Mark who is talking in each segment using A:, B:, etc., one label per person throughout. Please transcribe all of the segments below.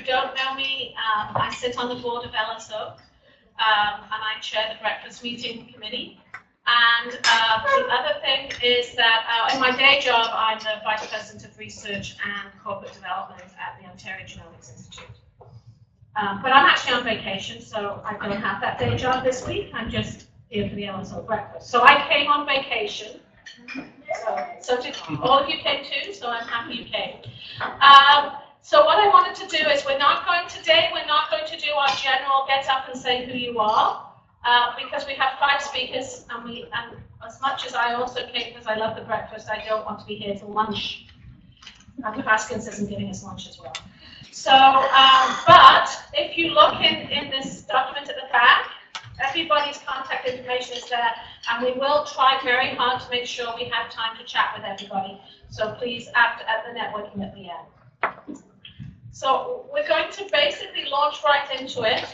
A: don't know me, I sit on the board of LSO, and I chair the breakfast meeting committee. And the other thing is that in my day job, I'm the Vice President of Research and Corporate Development at the Ontario Genomics Institute. But I'm actually on vacation, so I don't have that day job this week. I'm just here for the LSO breakfast. So I came on vacation. So all of you came too, so I'm happy you came. So what I wanted to do is we're not going to do our general get up and say who you are, because we have 5 speakers, and as much as I also came because I love the breakfast, I don't want to be here till lunch. Dr. Haskins isn't giving us lunch as well. So, but if you look in this document at the back, everybody's contact information is there, and we will try very hard to make sure we have time to chat with everybody. So please act at the networking at the end. So we're going to basically launch right into it.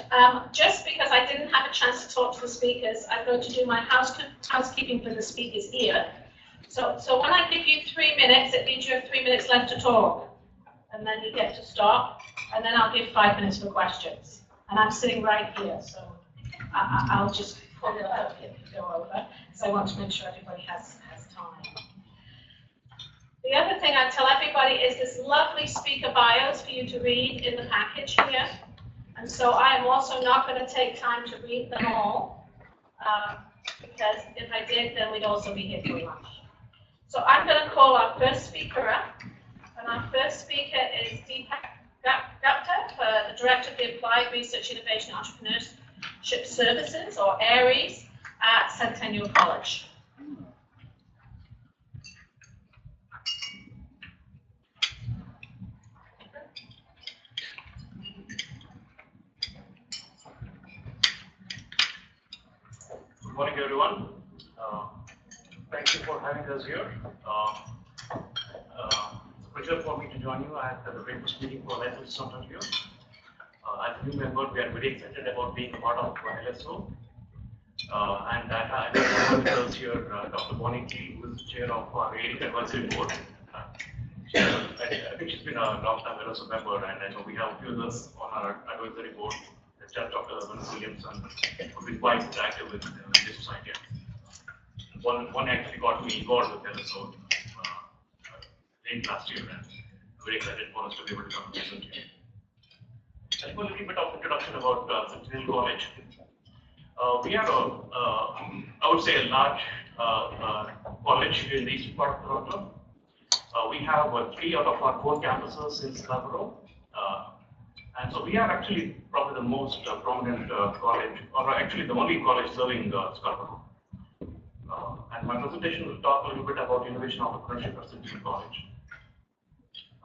A: Just because I didn't have a chance to talk to the speakers, I'm going to do my housekeeping for the speakers here. So when I give you 3 minutes, it means you have 3 minutes left to talk. And then you get to stop, and then I'll give 5 minutes for questions. And I'm sitting right here, so I'll just pull it up if you go over, because I want to make sure everybody has time. The other thing I tell everybody is this lovely speaker bios for you to read in the package here. And so I am also not going to take time to read them all, because if I did, then we'd also be here for lunch. So I'm going to call our first speaker up. And our first speaker is Deepak Gupta, the Director of the Applied Research Innovation Entrepreneurship Services, or ARIES, at Centennial College.
B: Good morning, everyone. Thank you for having us here. It's a pleasure for me to join you at the breakfast meeting for LSO Ontario. As a new member, we are very excited about being a part of LSO. And that I have with us here Dr. Bonnie Key, who is the chair of our AIC Advisory Board. I think she's been a long-time LSO member, and I know we have a few others on our advisory board, such as Dr. Williamson, who's been quite active with this society. One actually got me involved with LSO late last year, and I'm very excited for us to be able to come and present here. I'll give a little bit of introduction about Centennial College. We are, I would say, a large college here in the eastern part of Toronto. We have 3 out of our 4 campuses in Scarborough. And so we are actually probably the most prominent college, or actually the only college serving Scarborough. And my presentation will talk a little bit about innovation entrepreneurship at Centennial College.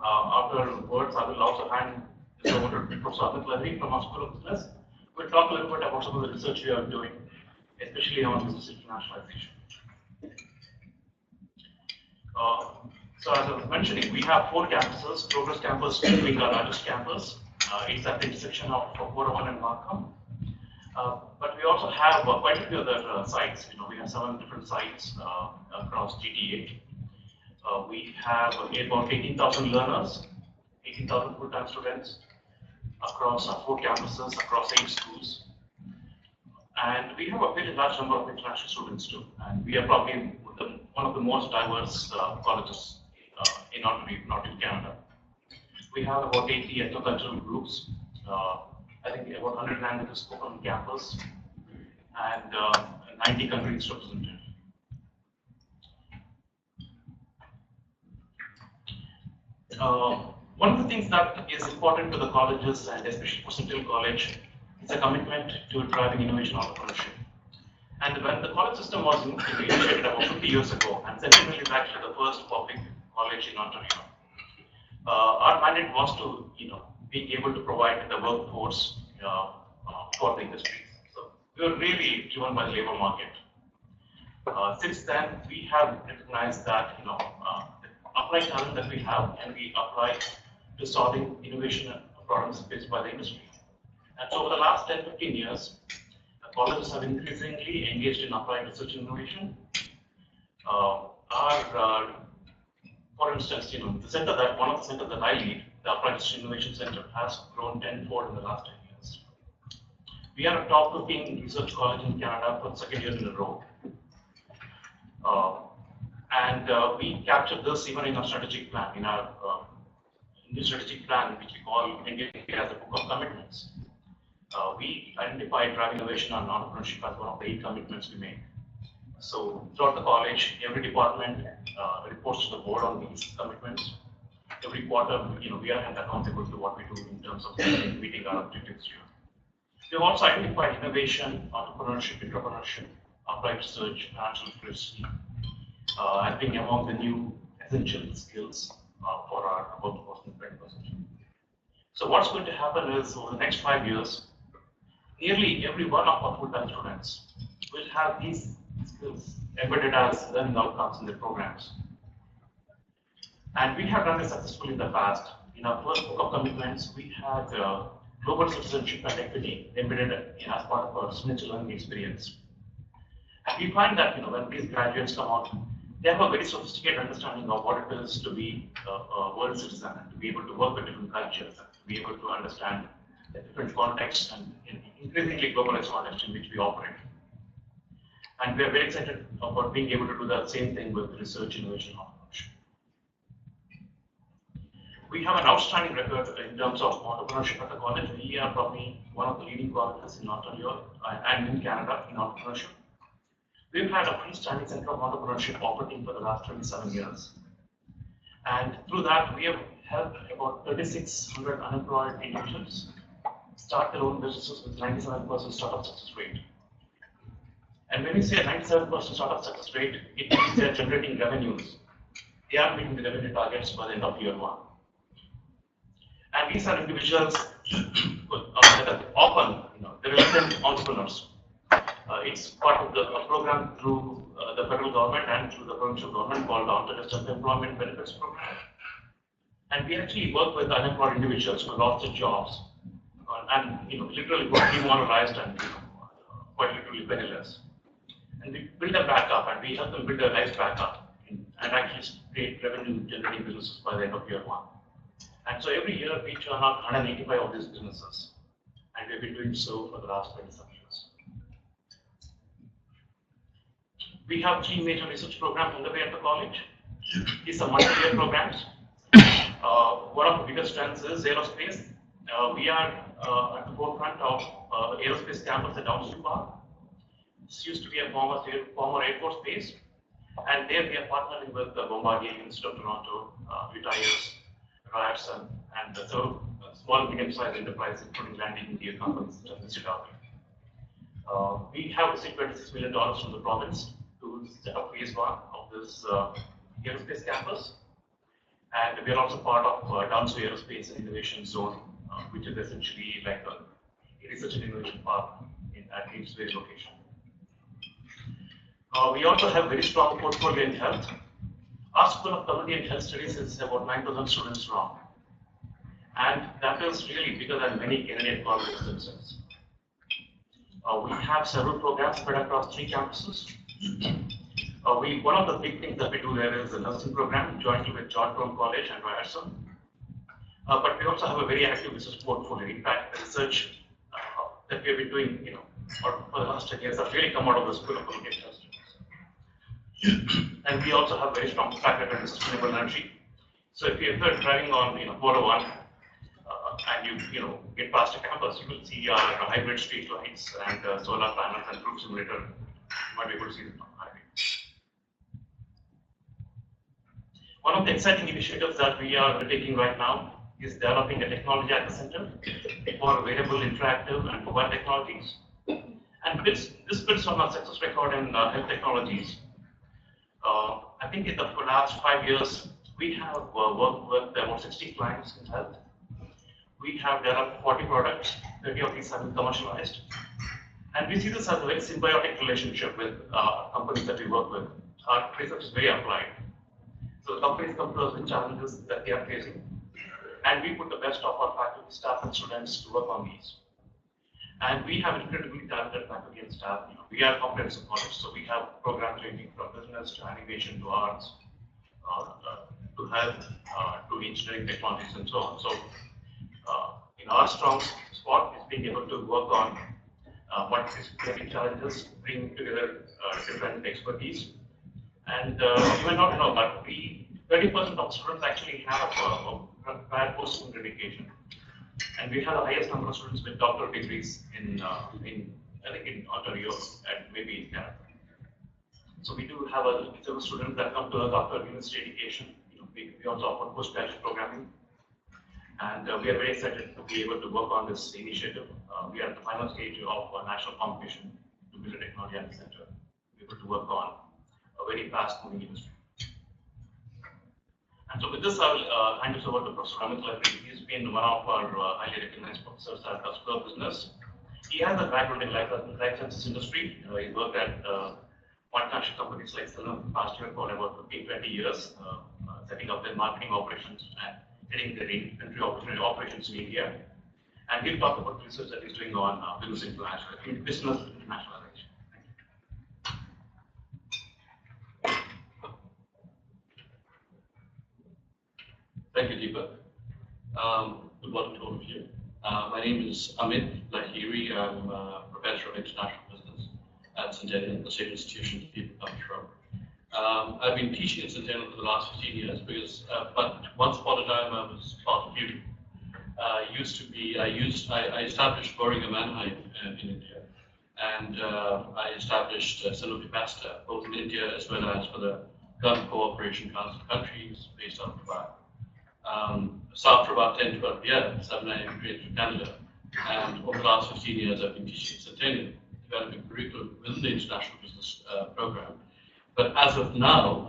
B: Afterwards, I will also hand this over to Professor Amit from our School of Business. We'll talk a little bit about some of the research we are doing, especially on business internationalization. So as I was mentioning, we have 4 campuses. Progress Campus being our largest campus. It's at the intersection of 401 and Markham. But we also have quite a few other sites. We have 7 different sites across GTA. We have about 18,000 learners, 18,000 full-time students across 4 campuses, across 8 schools. And we have a very large number of international students too. And we are probably one of the most diverse colleges in Ontario, Canada. We have about 80 ethnocultural groups. I think about 100 languages spoken on campus, and 90 countries represented. One of the things that is important to the colleges, and especially for Centennial College, is a commitment to driving innovation entrepreneurship. And when the college system was initiated about 50 years ago, and Centennial is actually the first public college in Ontario, our mandate was to, being able to provide the workforce for the industry. So we were really driven by the labor market. Since then, we have recognized that the applied talent that we have can be applied to solving innovation problems faced by the industry. And so over the last 10-15 years, the colleges have increasingly engaged in applied research and innovation. For instance, one of the centers that I lead, the Applied Innovation Center has grown tenfold in the last 10 years. We are a top 15 research college in Canada for the second year in a row. We captured this even in our strategic plan, in our new strategic plan, which we call India as a book of commitments. We identified driving innovation and entrepreneurship as one of the 8 commitments we made. So throughout the college, every department reports to the board on these commitments. Every quarter, we are held accountable to what we do in terms of meeting our objectives here. We have also identified innovation, entrepreneurship, entrepreneurship, applied research, financial literacy as being among the new essential skills for our workforce in 20%. So what's going to happen is over the next 5 years, nearly every one of our full-time students will have these skills embedded as learning outcomes in their programs. And we have done this successfully in the past. In our first book of commitments, we had global citizenship and equity embedded as part of our signature learning experience. And we find that when these graduates come out, they have a very sophisticated understanding of what it is to be a world citizen, and to be able to work with different cultures, and to be able to understand the different contexts and increasingly globalized context in which we operate. And we are very excited about being able to do that same thing with research, innovation, and entrepreneurship. We have an outstanding record in terms of entrepreneurship at the college. We are probably one of the leading colleges in Northern Europe and in Canada in entrepreneurship. We've had a freestanding center of entrepreneurship operating for the last 27 years. And through that, we have helped about 3,600 unemployed individuals start their own businesses with 97% startup success rate. And when we say 97% startup success rate, it means they are generating revenues. They are meeting the revenue targets by the end of year 1. And these are individuals that are often the reluctant entrepreneurs. It's part of the program through the federal government and through the provincial government called the Unrestricted Employment Benefits Program. And we actually work with unemployed individuals who lost their jobs and literally got demoralized and quite literally penniless. And we build them back up, and we help them build their lives back up and actually create revenue generating businesses by the end of year 1. And so every year we turn out 185 of these businesses, and we've been doing so for the last 27 years. We have 3 major research programs underway at the college. These are multi-year programs. One of the biggest strengths is aerospace. We are at the forefront of the aerospace campus at Dalton Pharma. This used to be a former Air Force base, and there we are partnering with the Bombardier, University of Toronto, Retires, Ryerson, and so small and medium-sized enterprises, including landing gear companies such as Chicago. We have received $26 million from the province to set up phase 1 of this aerospace campus, and we are also part of Downso Aerospace Innovation Zone, which is essentially like a research and innovation park at each various location. We also have very strong portfolio in health. Our School of Community and Health Studies is about 9,000 students strong, and that is really bigger than many Canadian colleges themselves. We have several programs spread across 3 campuses. One of the big things that we do there is the nursing program jointly with Dalton College and Ryerson. But we also have a very active research portfolio. In fact, the research that we have been doing, for the last 10 years, have really come out of the School of Community and Health Studies. And we also have very strong track record in sustainable energy. So if you're driving on 401 and you get past a campus, you will see our hybrid street lights and solar panels and roof simulator. You might be able to see them on the highway. One of the exciting initiatives that we are taking right now is developing a technology at the center for wearable, interactive, and mobile technologies. And this builds on our success record in health technologies. I think in the last 5 years, we have worked with about 60 clients in health. We have developed 40 products, 30 of these have been commercialized. And we see this as a very symbiotic relationship with companies that we work with. Our research is very applied. So the companies come to us with challenges that they are facing, and we put the best of our faculty, staff, and students to work on these. And we have incredibly talented faculty and staff. We are a comprehensive college, so we have programs ranging from business to animation to arts to help to engineering technologies and so on. So in our strong spot is being able to work on what is creating challenges, bring together different expertise. And you may not know, but 20% of students actually have prior post-secondary education. And we have the highest number of students with doctoral degrees in I think in Ontario and maybe in Canada. So we do have several students that come to us after university education. We also offer postgraduate programming. And we are very excited to be able to work on this initiative. We are at the final stage of a national competition to build a technology at the center, to be able to work on a very fast-moving industry. And so with this, I will hand this over to Professor Amit Lahiri. He's been one of our highly recognized professors at the School of Business. He has a background in life sciences industry. He worked at multinational companies like Syngenta last year for about 15-20 years, setting up their marketing operations and heading their country operations in India. And he'll talk about research that he's doing on business internationalization.
C: Thank you, Deepak. Good morning to all of you. My name is Amit Lahiri. I'm a professor of international business at Centennial, the same institution people come from. I've been teaching at Centennial for the last 15 years because, but once upon a time I was part of you. I established Boehringer Ingelheim in India, and I established Sanofi Pasteur both in India as well as for the Gulf Cooperation Council countries based out of Dubai. So after about 10-12 years, I've now immigrated to Canada, and over the last 15 years, I've been teaching at Centennial, developing curriculum within the international business program. But as of now,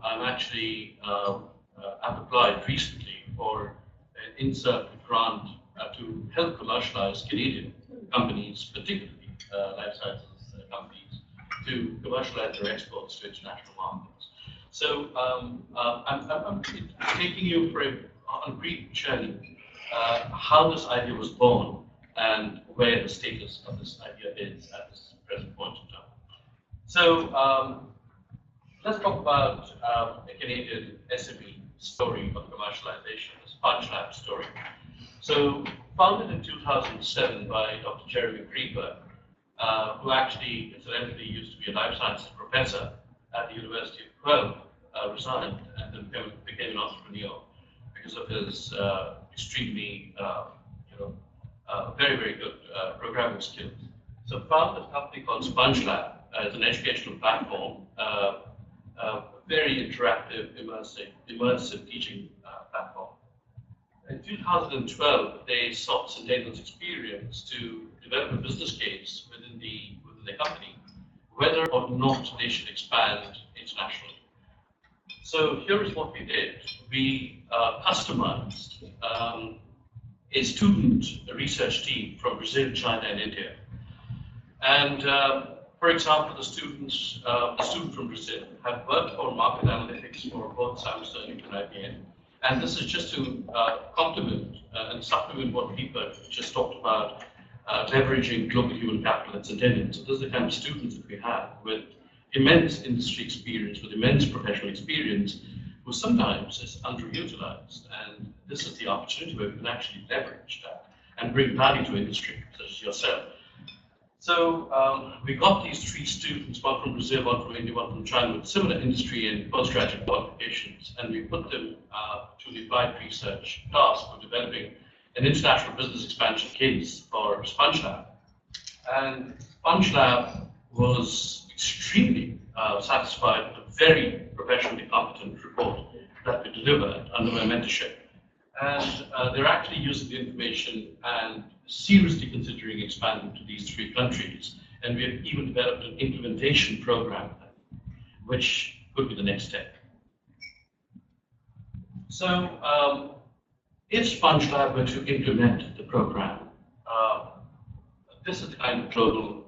C: I'm actually I've applied recently for an insert grant to help commercialize Canadian companies, particularly life sciences companies, to commercialize their exports to international markets. So I'm taking you on a brief journey how this idea was born and where the status of this idea is at this present point in time. So let's talk about a Canadian SME story of commercialization, the Sponge Lab story. So founded in 2007 by Dr. Jeremy Greenberg, who actually incidentally used to be a life sciences professor at the University of Guelph, resigned and then became an entrepreneur because of his extremely, very, very good programming skills. So founded a company called Sponge Lab as an educational platform, very interactive, immersive teaching platform. In 2012, they sought Centennial's experience to develop a business case within the company, whether or not they should expand internationally. So here is what we did. We customized a student research team from Brazil, China, and India. And for example, the student from Brazil had worked on market analytics for both Samsung and IBM. And this is just to complement and supplement what Deepak just talked about, leveraging global human capital at Centennial. So this is the kind of students that we have with immense industry experience, with immense professional experience, who sometimes is underutilized. And this is the opportunity where we can actually leverage that and bring value to industry, such as yourself. So we got these three students, one from Brazil, one from India, one from China, with similar industry and postgraduate qualifications, and we put them to the applied research task of developing an international business expansion case for Sponge Lab. And Sponge Lab was extremely satisfied with a very professionally competent report that we delivered under my mentorship. And they're actually using the information and seriously considering expanding to these three countries. And we have even developed an implementation program, which could be the next step. So if Sponge Lab were to implement the program, this is the kind of global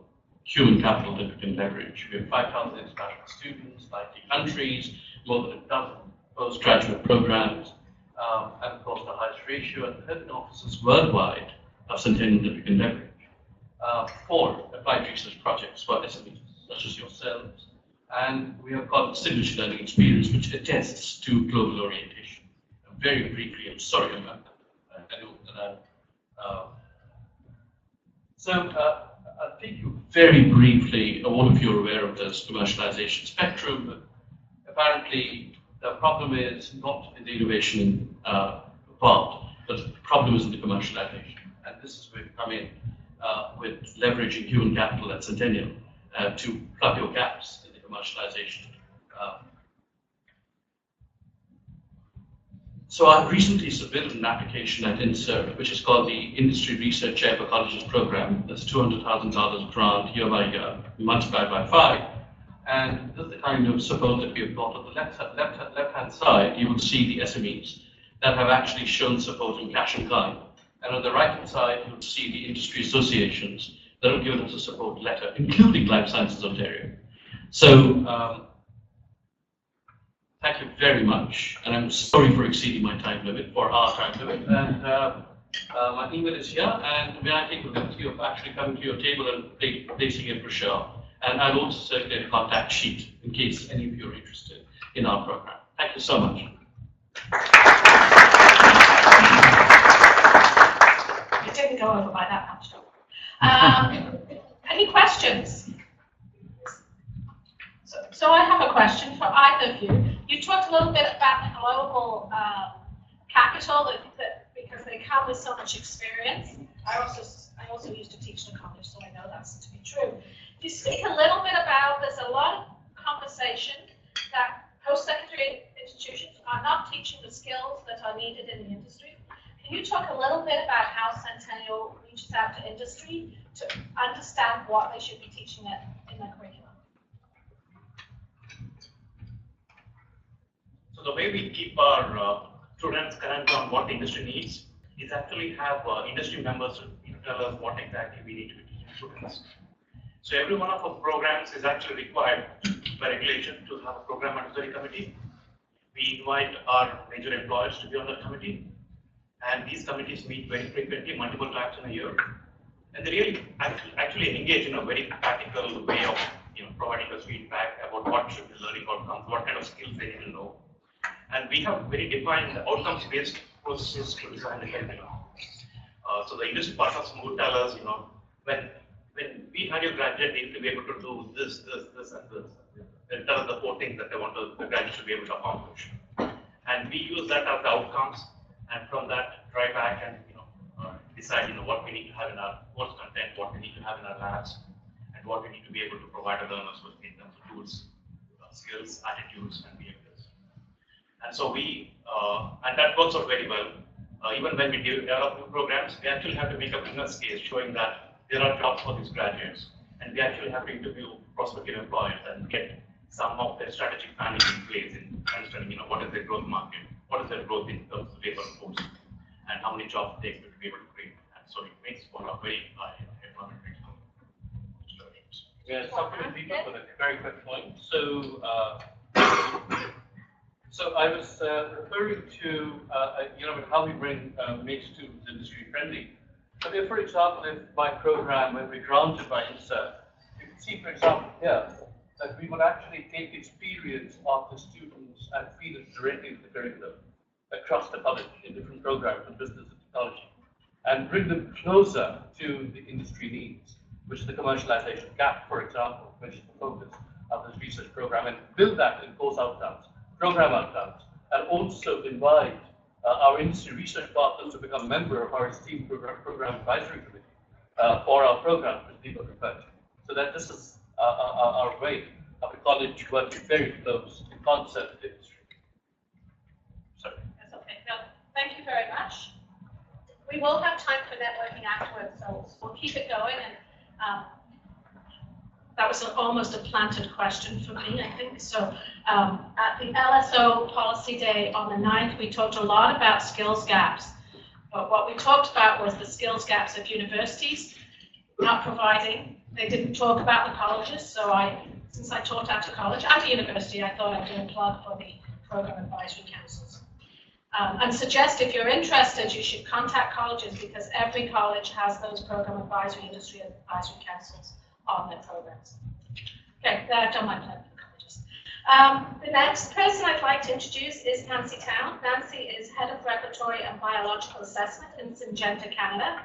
C: human capital that we can leverage. We have 5,000 international students, 90 countries, more than a dozen postgraduate programs, and of course the highest ratio and 13 offices worldwide of Centennial that we can leverage for applied research projects for SMEs, such as yourselves. And we have got distinguished learning experience, which attests to global orientation. very briefly, I'm sorry about that. I know that. I'll take you very briefly. All of you are aware of this commercialization spectrum. But apparently, the problem is not in the innovation part, but the problem is in the commercialization. And this is where we come in with leveraging human capital at Centennial to plug your gaps in the commercialization. So I've recently submitted an application at INSERT, which is called the Industry Research Chair for Colleges Program. That's $200,000 grant year by year, multiplied by 5. And this is the kind of support that we have got. On the left-hand side, you will see the SMEs that have actually shown support in cash and kind. And on the right-hand side, you'll see the industry associations that have given us a support letter, including Life Sciences Ontario. So thank you very much, and I'm sorry for exceeding my time limit, for our time limit. And my email is here, and may I take the liberty of actually coming to your table and placing a brochure. And I'll also circulate a contact sheet in case any of you are interested in our program. Thank you so much.
A: You didn't go over by that much. Any questions? So I have a question for either of you. You talked a little bit about the global capital because they come with so much experience. I also used to teach in a college, so I know that's to be true. You speak a little bit about there's a lot of conversation that post-secondary institutions are not teaching the skills that are needed in the industry. Can you talk a little bit about how Centennial reaches out to industry to understand what they should be teaching in their curriculum?
B: So the way we keep our students current on what the industry needs is actually have industry members tell us what exactly we need to be teaching students. So every one of our programs is actually required by regulation to have a program advisory committee. We invite our major employers to be on the committee, and these committees meet very frequently, multiple times in a year. And they really actually engage in a very practical way of providing us feedback about what should be learning outcomes, what kind of skills they need to know. And we have very defined outcomes-based processes to design the curriculum. So the industry partners would tell us, when we hire a graduate, they need to be able to do this, and this. They tell us the 4 things that they want the graduate to be able to accomplish. And we use that as the outcomes, and from that, try back and decide what we need to have in our course content, what we need to have in our labs, and what we need to be able to provide our learners with in terms of tools, skills, attitudes, and behaviors. And so and that works out very well. Even when we develop new programs, we actually have to make a business case showing that there are jobs for these graduates, and we actually have to interview prospective employers and get some of their strategic planning in place in understanding, what is their growth market, what is their growth in terms of labor force, and how many jobs they expect to be able to create. And so it makes for a very high employment rate.
C: Yeah, supplement people with a very quick point. So I was referring to how we bring make students industry friendly. So if, for example, if my program, when we granted by INSERT, you can see, for example, here, that we would actually take experience of the students and feed it directly into the curriculum across the college in different programs in business and technology, and bring them closer to the industry needs, which is the commercialization gap, for example, which is the focus of this research program, and build that in course outcomes, program outcomes, and also invite our industry research partners to become a member of our esteemed program advisory committee for our programs, which people refer to. So that this is our way of the college working very close to concept industry. Sorry.
A: That's okay. No, thank you very much. We will have time for networking afterwards, so we'll keep it going. And that was almost a planted question for me, I think. So at the LSO Policy Day on the 9th, we talked a lot about skills gaps. But what we talked about was the skills gaps of universities not providing. They didn't talk about the colleges, so since I taught at a college and a university, I thought I'd do a plug for the program advisory councils. And suggest if you're interested, you should contact colleges because every college has those program advisory, industry advisory councils on their programs. Okay, I've done my plug for colleges. The next person I'd like to introduce is Nancy Town. Nancy is Head of Regulatory and Biological Assessment in Syngenta, Canada.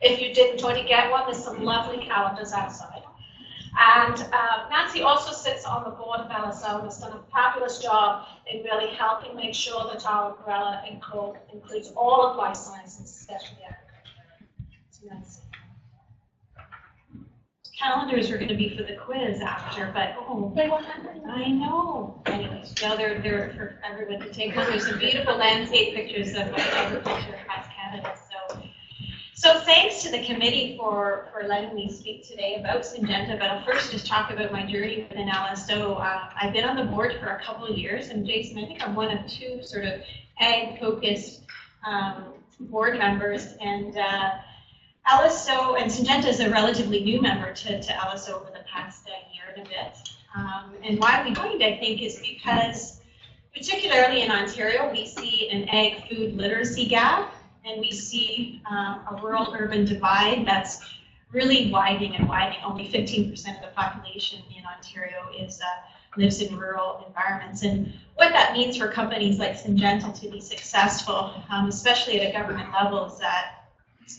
A: If you didn't already get one, there's some lovely calendars outside. And Nancy also sits on the board of LSO and has done a fabulous job in really helping make sure that our umbrella includes all of life sciences, especially agriculture. So Nancy.
D: Calendars are going to be for the quiz after, but I know. Anyways, no, they're for everyone to take home. There's some beautiful landscape pictures of agriculture across Canada. So thanks to the committee for letting me speak today about Syngenta, but I'll first just talk about my journey within LSO. I've been on the board for a couple of years, and Jason, I think I'm one of two sort of ag-focused board members, and LSO and Syngenta is a relatively new member to LSO over the past year and a bit. And why we joined, I think, is because, particularly in Ontario, we see an ag food literacy gap, and we see a rural-urban divide that's really widening and widening. Only 15% of the population in Ontario lives in rural environments. And what that means for companies like Syngenta to be successful, especially at a government level, is that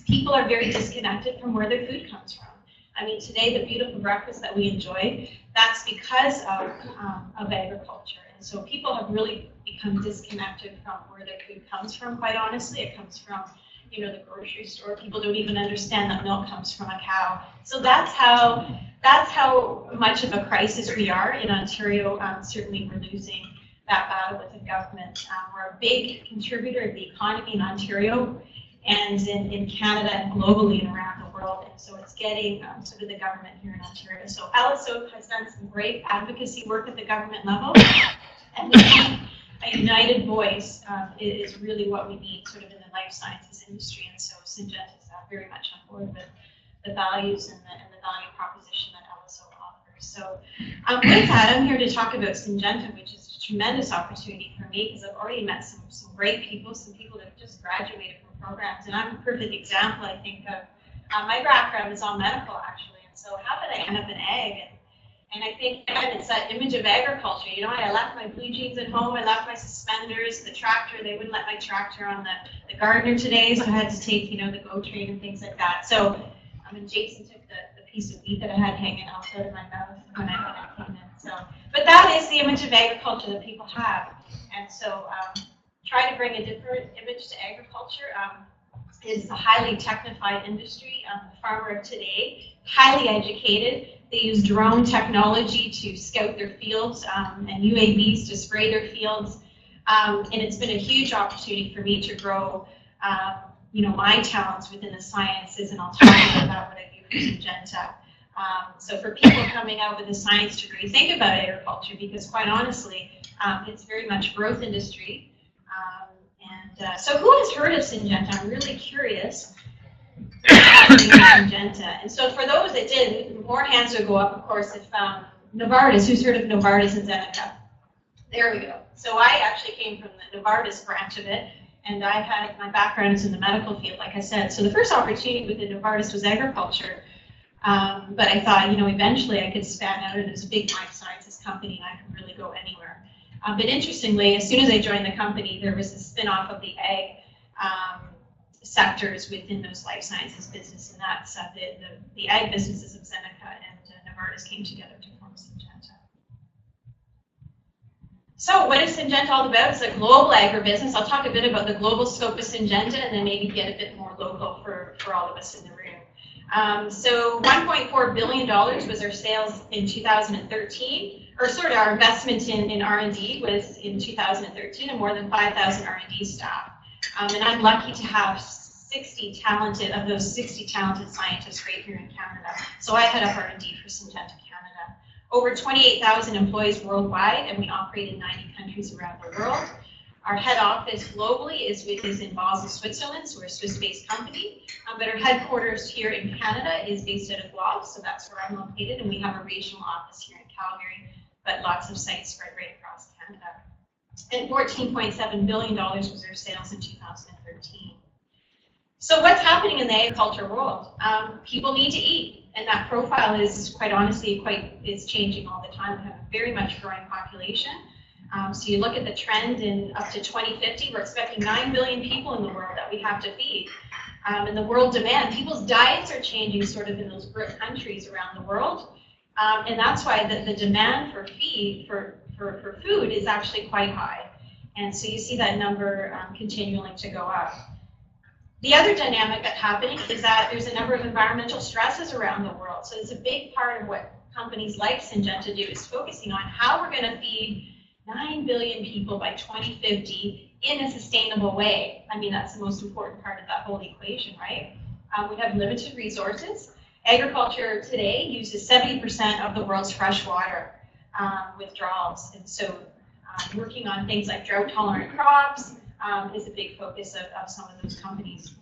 D: people are very disconnected from where their food comes from. I mean, today, the beautiful breakfast that we enjoy, that's because of agriculture. And so people have really become disconnected from where their food comes from, quite honestly. It comes from, you know, the grocery store. People don't even understand that milk comes from a cow. So that's how much of a crisis we are in Ontario. Certainly we're losing that battle with the government. We're a big contributor to the economy in Ontario and in Canada and globally and around the world. And so it's getting sort of the government here in Ontario. So LSO has done some great advocacy work at the government level. And we think a united voice is really what we need sort of in the life sciences industry. And so Syngenta is very much on board with the values and the value proposition that LSO offers. So with that, I'm here to talk about Syngenta, which is a tremendous opportunity for me because I've already met some great people, some people that have just graduated from programs. And I'm a perfect example, I think, of my background is all medical, actually. And so how did I end up in ag? And I think, again, it's that image of agriculture. You know, I left my blue jeans at home, I left my suspenders, the tractor, they wouldn't let my tractor on the gardener today, so I had to take, you know, the GO train and things like that. So, and Jason took the piece of wheat that I had hanging out of my mouth when I came in. So, but that is the image of agriculture that people have. And so, try to bring a different image to agriculture. It's a highly technified industry. The farmer of today, highly educated. They use drone technology to scout their fields and UAVs to spray their fields. And it's been a huge opportunity for me to grow, you know, my talents within the sciences, and I'll talk about what I do for Syngenta. So for people coming out with a science degree, think about agriculture because, quite honestly, it's very much growth industry. So who has heard of Syngenta? I'm really curious. Syngenta. And so for those that did, more hands would go up, of course, if Novartis, who's heard of Novartis and Zeneca? There we go. So I actually came from the Novartis branch of it, and I had my background is in the medical field, like I said. So the first opportunity within Novartis was agriculture. But I thought, you know, eventually I could span out into this big life sciences company and I could really go anywhere. But interestingly, as soon as I joined the company, there was a spin-off of the ag sectors within those life sciences business, and that's the ag businesses of Zeneca and Novartis came together to form Syngenta. So what is Syngenta all about? It's a global agribusiness. I'll talk a bit about the global scope of Syngenta and then maybe get a bit more local for all of us in the room. So $1.4 billion was our sales in 2013. Or sort of our investment in R&D was in 2013, and more than 5,000 R&D staff. And I'm lucky to have 60 talented scientists right here in Canada. So I head up R&D for Syngenta Canada. Over 28,000 employees worldwide, and we operate in 90 countries around the world. Our head office globally is in Basel, Switzerland, so we're a Swiss-based company. But our headquarters here in Canada is based out of Guelph, so that's where I'm located, and we have a regional office here in Calgary, but lots of sites spread right across Canada. And $14.7 billion was our sales in 2013. So what's happening in the agriculture world? People need to eat. And that profile is quite honestly is changing all the time. We have a very much growing population. So you look at the trend in up to 2050, we're expecting 9 billion people in the world that we have to feed. And the world demand, people's diets are changing sort of in those BRIC countries around the world. And that's why the demand for food is actually quite high. And so you see that number continuing to go up. The other dynamic that's happening is that there's a number of environmental stresses around the world. So it's a big part of what companies like Syngenta do is focusing on how we're going to feed 9 billion people by 2050 in a sustainable way. I mean, that's the most important part of that whole equation, right? We have limited resources. Agriculture today uses 70% of the world's fresh water withdrawals. And so working on things like drought-tolerant crops is a big focus of some of those companies.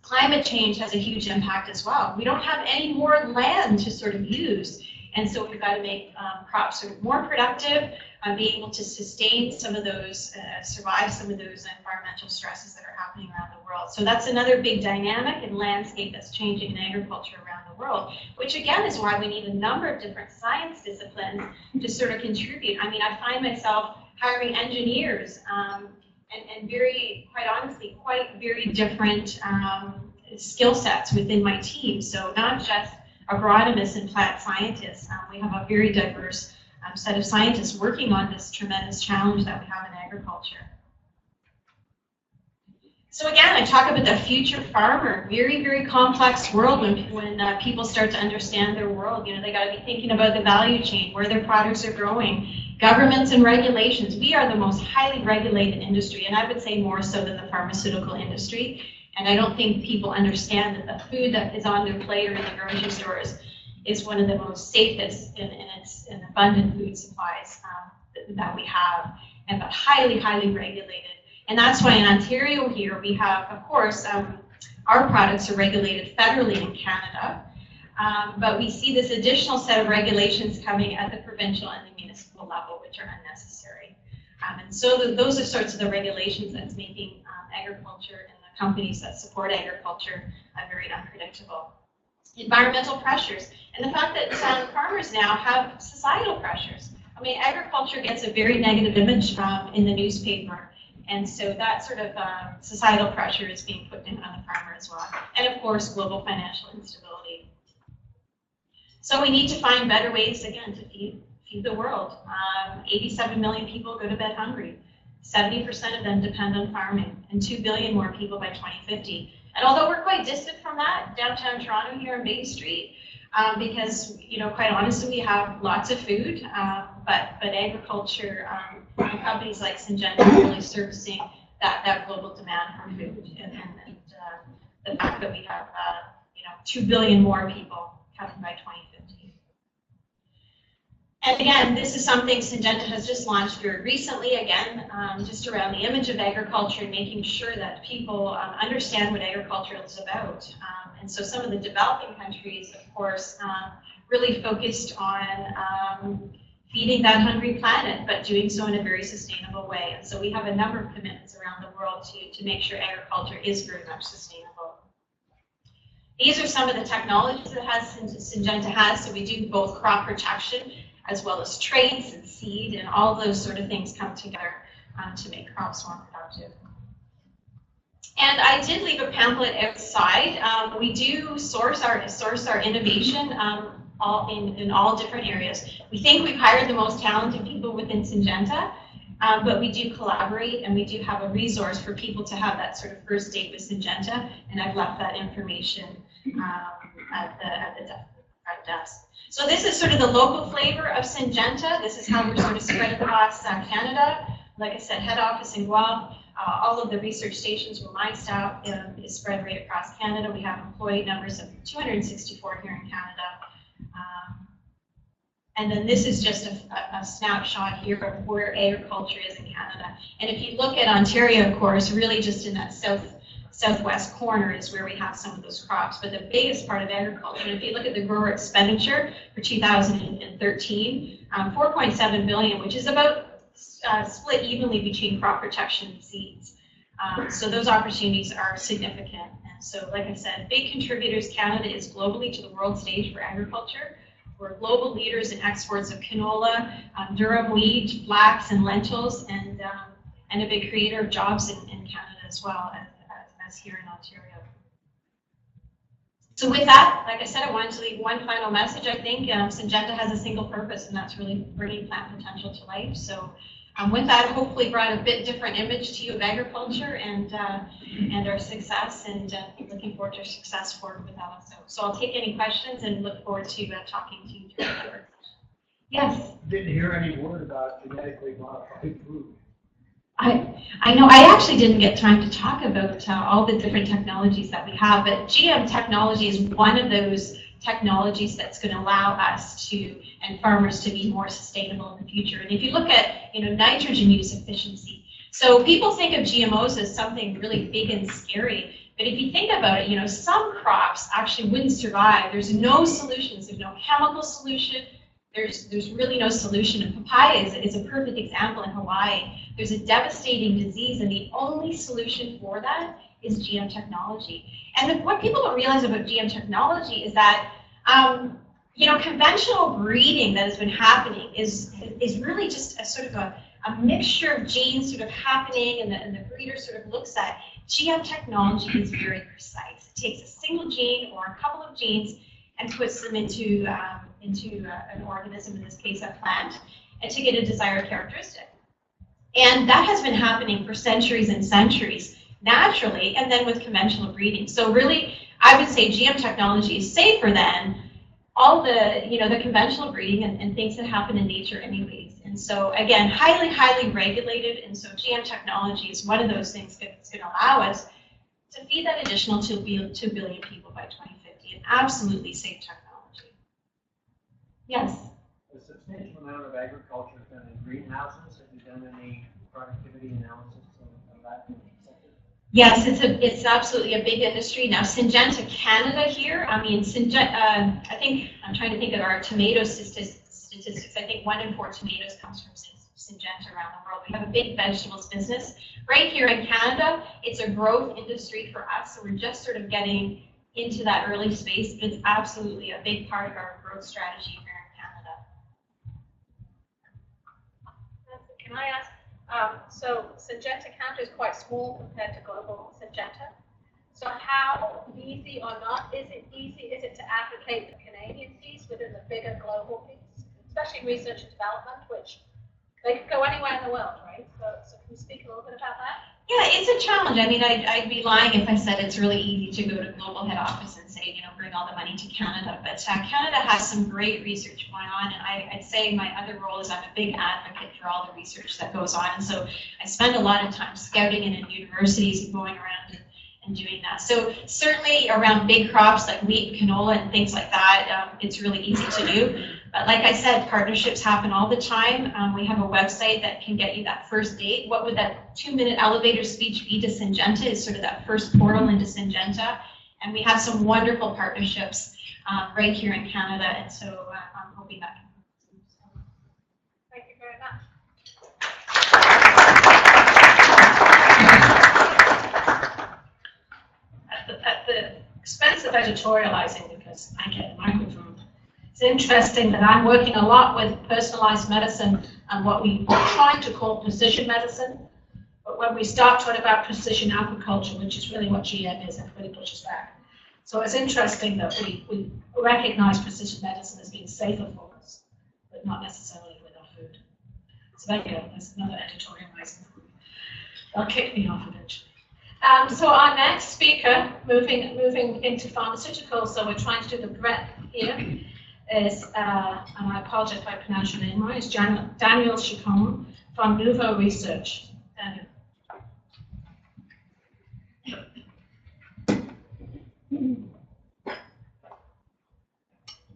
D: Climate change has a huge impact as well. We don't have any more land to sort of use. And so we've got to make crops sort of more productive, be able to sustain some of those, survive some of those environmental stresses that are happening around the world. So that's another big dynamic and landscape that's changing in agriculture around the world, which again is why we need a number of different science disciplines to sort of contribute. I mean, I find myself hiring engineers and very, quite honestly, quite very different skill sets within my team. So not just agronomists and plant scientists. We have a very diverse set of scientists working on this tremendous challenge that we have in agriculture. So again, I talk about the future farmer, very, very complex world when people start to understand their world. You know, they got to be thinking about the value chain, where their products are growing, governments and regulations. We are the most highly regulated industry, and I would say more so than the pharmaceutical industry. And I don't think people understand that the food that is on their plate or in the grocery stores is one of the most safest and abundant food supplies that we have, and but highly, highly regulated. And that's why in Ontario here we have, of course, our products are regulated federally in Canada, but we see this additional set of regulations coming at the provincial and the municipal level, which are unnecessary. And so those are sorts of the regulations that's making agriculture and the companies that support agriculture very unpredictable. Environmental pressures, and the fact that farmers now have societal pressures. I mean, agriculture gets a very negative image in the newspaper, and so that sort of societal pressure is being put in on the farmer as well. And of course, global financial instability. So we need to find better ways, again, to feed the world. 87 million people go to bed hungry. 70% of them depend on farming, and 2 billion more people by 2050. And although we're quite distant from that, downtown Toronto here on Bay Street, because, you know, quite honestly, we have lots of food, but agriculture, companies like Syngenta are really servicing that global demand for food, and the fact that we have, 2 billion more people coming by 2050. And again, this is something Syngenta has just launched very recently, again, just around the image of agriculture and making sure that people understand what agriculture is about. And so some of the developing countries, of course, really focused on feeding that hungry planet, but doing so in a very sustainable way. And so we have a number of commitments around the world to make sure agriculture is very much sustainable. These are some of the technologies that Syngenta has. So we do both crop protection as well as traits and seed, and all those sort of things come together to make crops more productive. And I did leave a pamphlet outside. We do source our innovation in all different areas. We think we've hired the most talented people within Syngenta, but we do collaborate, and we do have a resource for people to have that sort of first date with Syngenta, and I've left that information at the front desk. So this is sort of the local flavor of Syngenta. This is how we're sort of spread across Canada. Like I said, head office in Guelph. All of the research stations where my staff is spread right across Canada. We have employee numbers of 264 here in Canada. And then this is just a snapshot here of where agriculture is in Canada. And if you look at Ontario, of course, really just in that southwest corner is where we have some of those crops. But the biggest part of agriculture, and if you look at the grower expenditure for 2013, 4.7 billion, which is about split evenly between crop protection and seeds. So those opportunities are significant. And So like I said, big contributors. Canada is globally to the world stage for agriculture. We're global leaders in exports of canola, durum wheat, flax, and lentils, and a big creator of jobs in Canada as well as here in Ontario. So with that, like I said, I wanted to leave one final message. I think Syngenta has a single purpose, and that's really bringing plant potential to life. So with that, hopefully brought a bit different image to you of agriculture and our success, and looking forward to our success forward with LSO. So I'll take any questions and look forward to talking to you during the work session. Yes?
E: Didn't hear any word about genetically modified food.
D: I know I actually didn't get time to talk about all the different technologies that we have, but GM technology is one of those technologies that's going to allow us to, and farmers to be more sustainable in the future. And if you look at, nitrogen use efficiency, so people think of GMOs as something really big and scary, but if you think about it, some crops actually wouldn't survive. There's no solutions. There's no chemical solution. There's really no solution. And papaya is a perfect example in Hawaii. There's a devastating disease, and the only solution for that is GM technology. And what people don't realize about GM technology is that, conventional breeding that has been happening is really just a sort of a mixture of genes sort of happening, and the breeder sort of looks at. GM technology is very precise. It takes a single gene or a couple of genes and puts them into an organism, in this case a plant, and to get a desired characteristic. And that has been happening for centuries and centuries, naturally, and then with conventional breeding. So really, I would say GM technology is safer than all the, the conventional breeding and things that happen in nature anyways. And so again, highly, highly regulated, and so GM technology is one of those things that's going to allow us to feed that additional 2 billion people by 2050, an absolutely safe technology. Yes?
E: A substantial amount of agriculture is done in greenhouses. Have you done any productivity analysis of that sector?
D: Yes, it's absolutely a big industry. Now, Syngenta Canada here, Syngenta, I think, I'm trying to think of our tomato statistics. I think 1 in 4 tomatoes comes from Syngenta around the world. We have a big vegetables business. Right here in Canada, it's a growth industry for us, so we're just sort of getting into that early space, but it's absolutely a big part of our growth strategy here in Canada.
A: Can I ask, so Syngenta Canada is quite small compared to global Syngenta. So how easy or not is it to advocate the Canadian piece within the bigger global piece, especially research and development, which they could go anywhere in the world, right? So can you speak a little bit about that?
D: Yeah, it's a challenge. I'd be lying if I said it's really easy to go to global head office and say, bring all the money to Canada. But Canada has some great research going on, and I'd say my other role is I'm a big advocate for all the research that goes on. And so I spend a lot of time scouting in universities and going around and doing that. So certainly around big crops like wheat, canola, and things like that, it's really easy to do. But like I said, partnerships happen all the time. We have a website that can get you that first date. What would that 2-minute elevator speech be to Syngenta is sort of that first portal into Syngenta. And we have some wonderful partnerships right here in Canada. And so I'm hoping that can happen.
A: Thank you very much. At the expense of editorializing, because I get the microphone, it's interesting that I'm working a lot with personalized medicine and what we are trying to call precision medicine. But when we start talking about precision agriculture, which is really what GM is, everybody pushes back. So it's interesting that we recognize precision medicine as being safer for us, but not necessarily with our food. So there you go, that's another editorializing. They'll kick me off eventually. So our next speaker, moving into pharmaceuticals, so we're trying to do the breadth here, is, and I apologize if I pronounce your name wrong, is Daniel Chacon from Nuvo Research. Daniel.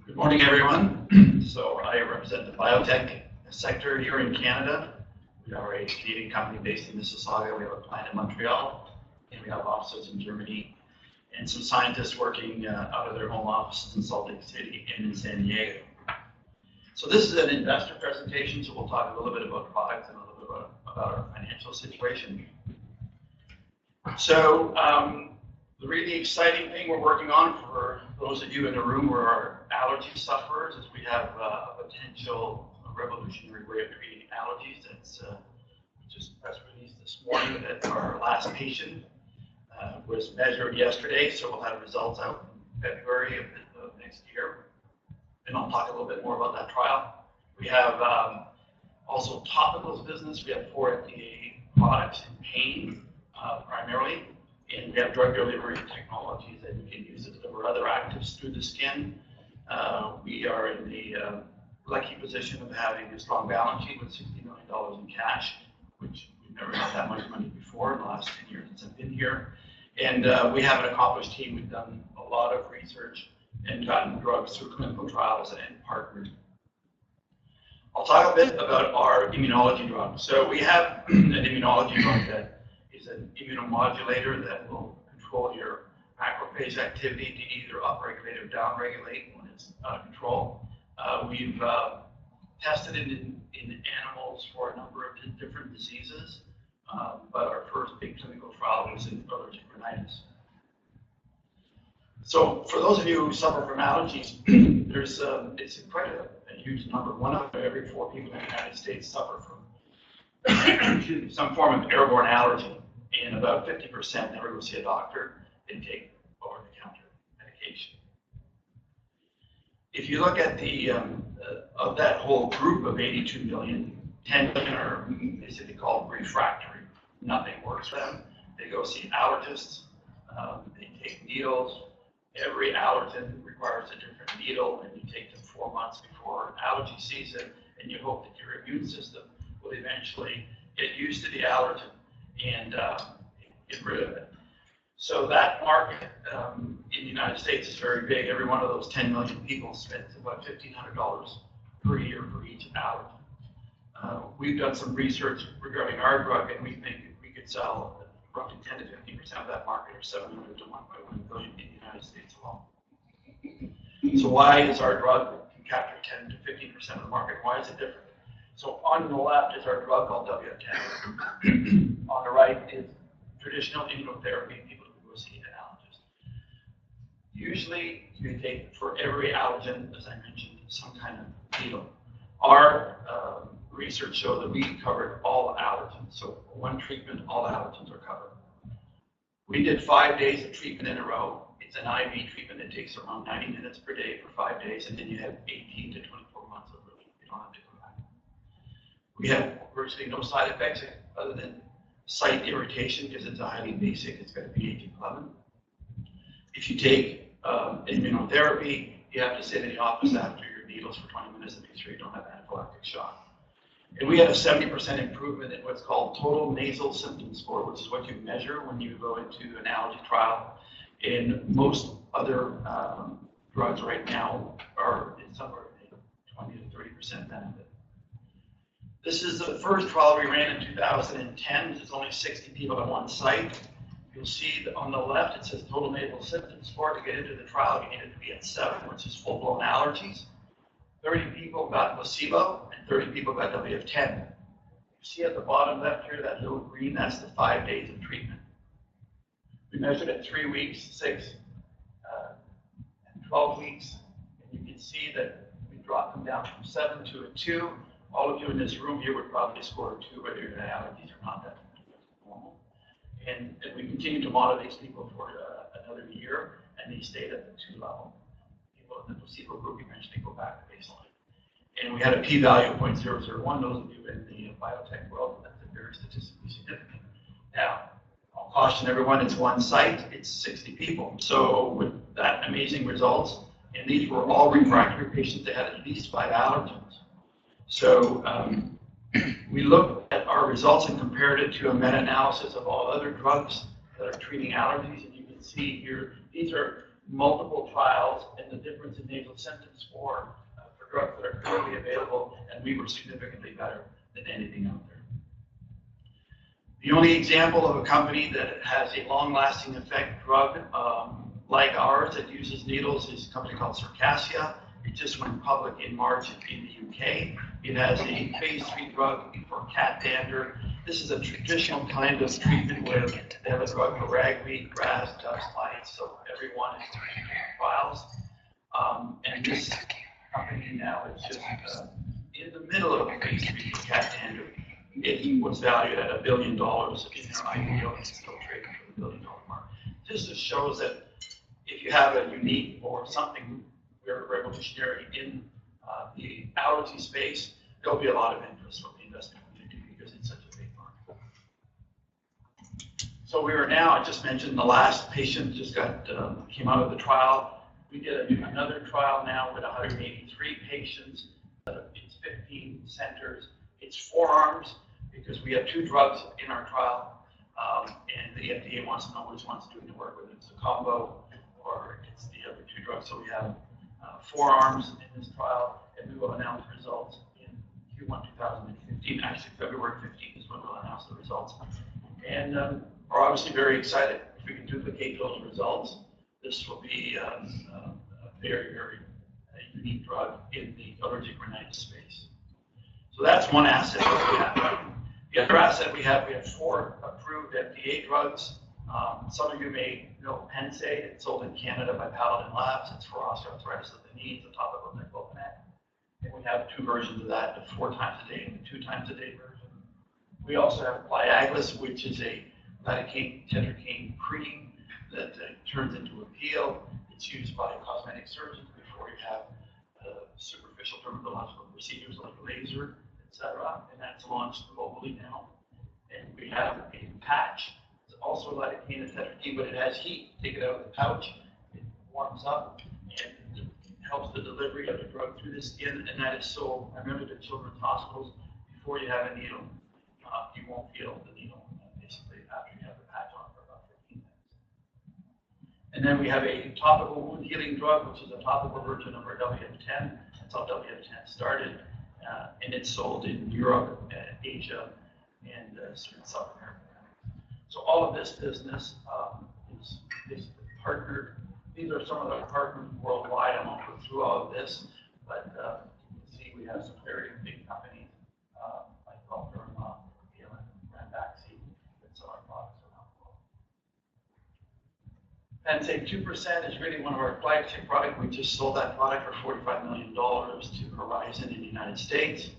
F: Good morning, everyone. So I represent the biotech sector here in Canada. We are a Canadian company based in Mississauga. We have a plant in Montreal, and we have offices in Germany, and some scientists working out of their home offices in Salt Lake City and in San Diego. So this is an investor presentation, so we'll talk a little bit about products and a little bit about our financial situation. So The really exciting thing we're working on for those of you in the room who are allergy sufferers is we have a potential revolutionary way of treating allergies. That's just press release this morning that our last patient was measured yesterday, so we'll have results out in February of next year. And I'll talk a little bit more about that trial. We have also topicals business. We have 4 FDA products in pain primarily. And we have drug delivery technologies that you can use to deliver other actives through the skin. We are in the lucky position of having a strong balance sheet with $60 million in cash, which we've never had that much money before in the last 10 years since I've been here. And we have an accomplished team. We've done a lot of research and gotten drugs through clinical trials and partnered. I'll talk a bit about our immunology drug. So we have an immunology drug that is an immunomodulator that will control your macrophage activity to either upregulate or downregulate when it's out of control. We've tested it in animals for a number of different diseases, but our first big clinical trial was in allergic rhinitis. So for those of you who suffer from allergies, it's quite a huge number. 1 out of every 4 people in the United States suffer from some form of airborne allergy. And about 50% never go see a doctor and take over-the-counter medication. If you look at the of that whole group of 82 million, 10 million are basically called refractory. Nothing works for them. They go see allergists. They take needles. Every allergen requires a different needle, and you take them 4 months before allergy season, and you hope that your immune system will eventually get used to the allergen and get rid of it. So that market in the United States is very big. Every one of those 10 million people spends about $1,500 per year for each allergen. We've done some research regarding our drug, and we think we could sell roughly 10 to 15% of that market, or 700 to 1.1 billion in the United States alone. So why is our drug can capture 10 to 15% of the market? Why is it different? So on the left is our drug called WF10. On the right is traditional immunotherapy, people who go see an allergist. Usually you take, for every allergen, as I mentioned, some kind of needle. Our research showed that we covered all allergens. So one treatment, all allergens are covered. We did 5 days of treatment in a row. It's an IV treatment that takes around 90 minutes per day for 5 days, and then you have 18 to 24 months of relief. You don't have to come back. We have virtually no side effects other than site irritation because it's a highly basic. It's got a pH of 11. If you take immunotherapy, you have to sit in the office after your needles for 20 minutes to make sure you don't have anaphylactic shock. And we had a 70% improvement in what's called total nasal symptom score, which is what you measure when you go into an allergy trial. And most other drugs right now are in somewhere 20 to 30% benefit. This is the first trial we ran in 2010. There's only 60 people at one site. You'll see that on the left it says total nasal symptom score. To get into the trial, you needed to be at 7, which is full-blown allergies. 30 people got placebo, and 30 people got WF10. You see at the bottom left here, that little green, that's the 5 days of treatment. We measured at 3 weeks, 6, and 12 weeks, and you can see that we dropped them down from 7 to a 2. All of you in this room here would probably score a 2, whether you're allergies or not. That's normal. And we continued to monitor these people for another year, and they stayed at the 2 level. People in the placebo group eventually go back to baseline. And we had a p-value of 0.001. Those of you in the biotech world, that's very statistically significant. Now, I'll caution everyone, it's one site, it's 60 people. So with that amazing results, and these were all refractory patients that had at least 5 allergens. So we looked at our results and compared it to a meta-analysis of all other drugs that are treating allergies. And you can see here, these are multiple trials and the difference in nasal symptom score for drugs that are currently available, and we were significantly better than anything out there. The only example of a company that has a long-lasting effect drug like ours that uses needles is a company called Circassia. It just went public in March in the UK. It has a phase 3 drug for cat dander This is a traditional kind of treatment where they have a drug for ragweed, grass, dust, mites, so everyone is doing trials. And this company now is just in the middle of a phase 3 for cat dander. It was valued at $1 billion in their IPO and it's still trading for the $1 billion mark. This just shows that if you have a unique or something revolutionary in the allergy space, there'll be a lot of interest from the investment community because it's such a big market. So we are now, I just mentioned the last patient just came out of the trial. We did another trial now with 183 patients. It's 15 centers. It's 4 arms because we have 2 drugs in our trial. And the FDA wants to know which one's doing the work, whether it's a combo or it's the other 2 drugs. So we have 4 arms in this trial, and we will announce results in Q1 2015. Actually, February 15th is when we'll announce the results. And we're obviously very excited. If we can duplicate those results, this will be a very, very unique drug in the allergic rhinitis space. So that's one asset that we have. The other asset we have 4 approved FDA drugs. Some of you may know Pennsaid. It's sold in Canada by Paladin Labs. It's for osteoarthritis of the knees, a topical diclofenac. And we have 2 versions of that, the 4 times a day and the 2 times a day version. We also have Pliaglis, which is a lidocaine tetracaine cream that turns into a peel. It's used by cosmetic surgeons before you have superficial dermatological procedures like laser, etc. And that's launched globally now. And we have a patch. It's also lidocaine and tetracaine, but it has heat. Take it out of the pouch, it warms up, and it helps the delivery of the drug through the skin. And that is so, I remember the children's hospitals, before you have a needle, you won't feel the needle, basically, after you have the patch on for about 15 minutes. And then we have a topical wound healing drug, which is a topical version of our WF10. That's how WF10 started. And it's sold in Europe, Asia, and South America. So all of this business is partnered. These are some of the partners worldwide. I won't go through all of this, but you can see we have some very big companies like Dalton Pharma, that sell our products around the world. Pennsaid 2% is really one of our flagship products. We just sold that product for $45 million to Horizon in the United States.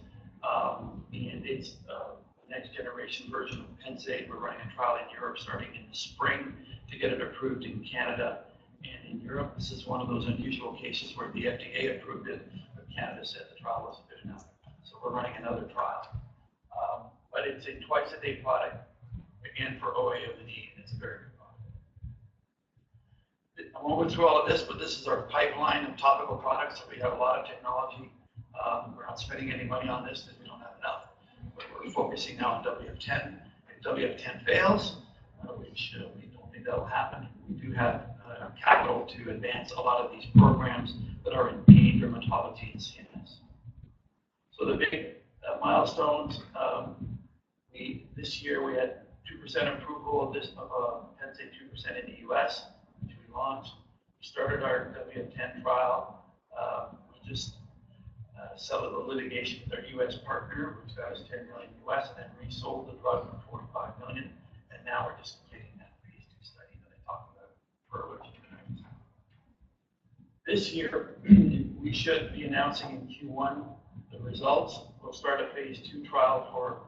F: And it's the next generation version of Pennsaid. We're running a trial in Europe starting in the spring to get it approved in Canada and in Europe. This is one of those unusual cases where the FDA approved it, but Canada said the trial wasn't good enough. So we're running another trial. But it's a twice-a-day product, again, for OA of the knee, and it's a very good product. I won't go through all of this, but this is our pipeline of topical products. So we have a lot of technology. We're not spending any money on this because we don't have enough. But we're focusing now on WF10. If WF10 fails, which we don't think that'll happen, we do have capital to advance a lot of these programs that are in pain, dermatology, and CNS. So the big milestones, this year we had 2% approval of this, Pennsaid 2% in the US, which we launched. We started our WF10 trial. We just settled the litigation with our US partner, which got us $10 million US, and then resold the drug for $45 million. And now we're just completing that phase 2 study that I talked about for allergic rhinitis. This year, we should be announcing in Q1 the results. We'll start a phase 2 trial for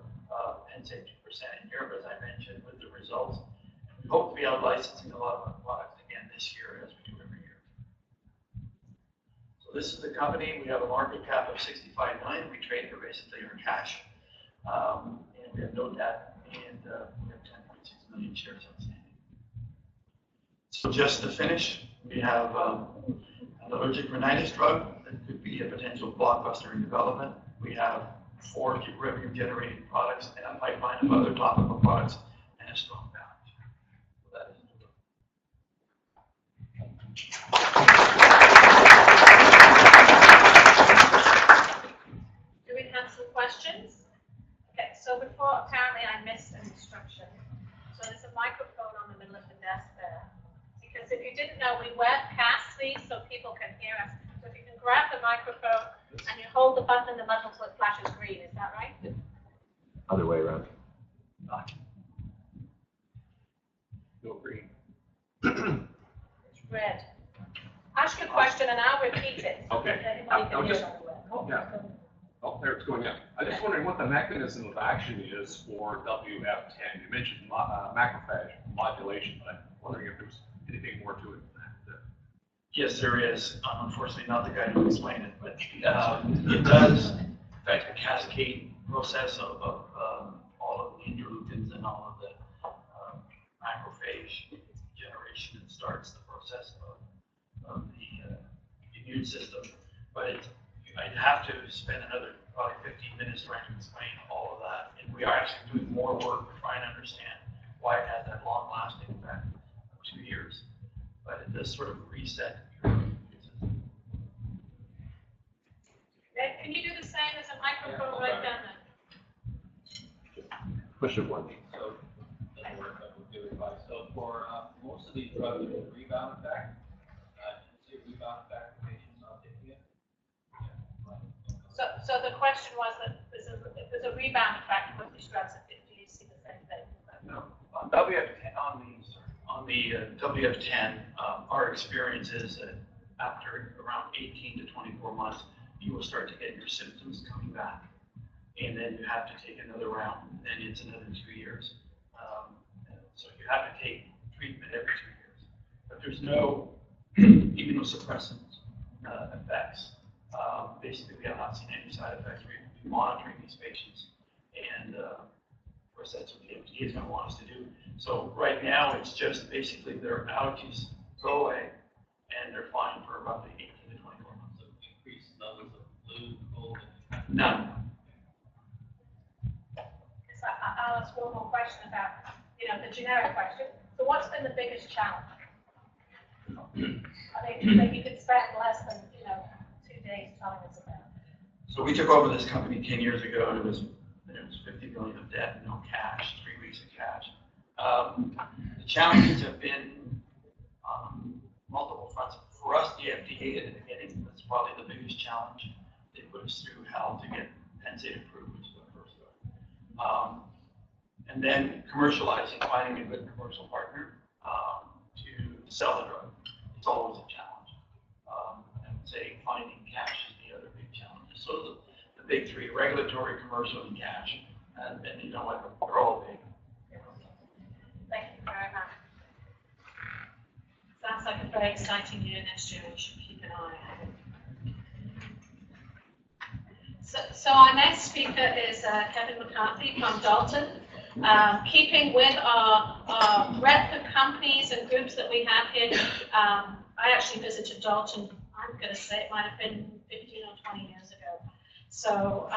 F: Pennsaid 2% in Europe, as I mentioned, with the results. And we hope to be out licensing a lot of our products again this year, as we do every year. So this is the company. We have a market cap of $65 million. We trade for basically our cash. And we have no debt, and we have 10.6 million shares outstanding. So just to finish, we have an allergic rhinitis drug that could be a potential blockbuster in development. We have 4 revenue-generating products and a pipeline of other topical products and a strong balance sheet. So that is the
A: Do we have some questions? Okay, so before, apparently I missed an instruction. So there's a microphone on the middle of the desk there. Because if you didn't know, we webcast these so people can hear us. So if you can grab the microphone and you hold the button until it flashes green, is that right?
G: Other way around. No green.
A: It's red. Ask your question and I'll repeat it.
G: Okay.
A: Everybody can
G: I'm
A: hear
G: just-
A: it.
G: yeah. Oh, there it's going up. I'm just wondering what the mechanism of action is for WF10. You mentioned macrophage modulation, but I'm wondering if there's anything more to it than that.
F: Yes, there is. Unfortunately, not the guy who explained it, but it does affect the cascade process of all of the interleukins and all of the macrophage generation that starts the process of the immune system. But I'd have to spend another probably 15 minutes trying to explain all of that. And we are actually doing more work to try and understand why it has that long-lasting effect of 2 years. But it does sort of reset your immune system.
A: Can you do the same as a microphone right down there?
G: Push it one.
H: So, doesn't work, that would give advice. So for most of these drugs, there's a rebound effect. You see a rebound effect for patients not taking it?
A: So the question was that there's a rebound effect with these drugs. Do you see the same thing?
F: No, on WF10, on the WF10, our experience is that after around 18 to 24 months, you will start to get your symptoms coming back. And then you have to take another round, and then it's another 2 years. So you have to take treatment every 2 years. But there's no immunosuppressant effects. Basically, we have not seen any side effects. We've been monitoring these patients, and of course, that's what the FDA is going to want us to do. So right now, it's just basically their allergies go away, and they're fine for roughly 18 to 24 months.
H: So increased levels of flu, cold, and
F: None.
A: So I'll ask one more question about, the generic question. So what's been the biggest challenge? I think that you could spend less than, 2 days telling us about.
F: So we took over this company 10 years ago, and it was 50 million of debt, no cash, 3 weeks of cash. The challenges have been multiple fronts. For us, the FDA at the beginning, that's probably the biggest challenge. They put us through hell to get NSAID approved, which is the first one. And then commercializing, finding a good commercial partner to sell the drug. It's always a challenge. I would say finding cash is the other big challenge. So the big three: regulatory, commercial, and cash. And you know what? They're all big.
A: Thank you very much. Sounds like a very exciting year next year. We should keep an eye on it. So our next speaker is Kevin McCarthy from Dalton. Keeping with our breadth of companies and groups that we have here, I actually visited Dalton, I'm going to say it might have been 15 or 20 years ago. So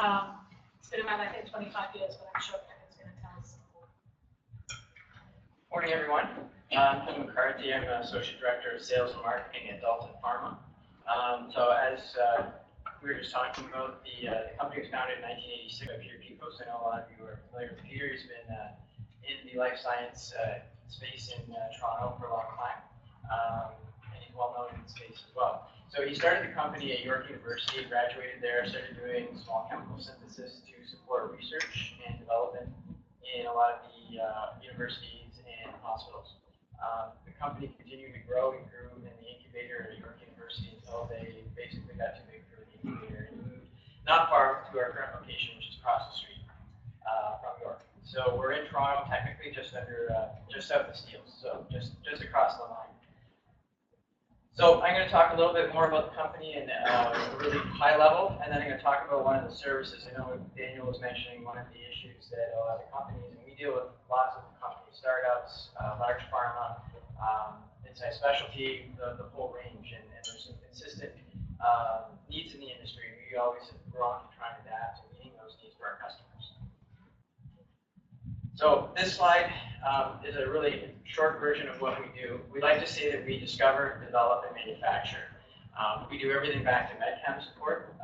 A: it's been around, I think, 25 years, but I'm sure Kevin's going to tell us some more.
I: Morning, everyone. I'm Kevin McCarthy. I'm Associate Director of Sales and Marketing at Dalton Pharma. So as we were just talking about, the company was founded in 1986 by Peter Kikos. I know a lot of you are familiar with Peter. He's been in the life science space in Toronto for a long time, and he's well known in the space as well. So he started the company at York University, graduated there, started doing small chemical synthesis to support research and development in a lot of the universities and hospitals. The company continued to grow and grew in the incubator at York University until they basically got too big for the incubator and moved not far to our current location, which is across the street from York. So we're in Toronto, technically just south of Steeles, so just across the line. So I'm going to talk a little bit more about the company and a really high level, and then I'm going to talk about one of the services. I know Daniel was mentioning one of the issues that a lot of the companies, and we deal with lots of companies, startups, large pharma, inside specialty, the whole range, and there's some consistent needs in the industry. We always have grown to try and adapt to meeting those needs for our customers. So this slide is a really short version of what we do. We like to say that we discover, develop, and manufacture. We do everything back to medchem support,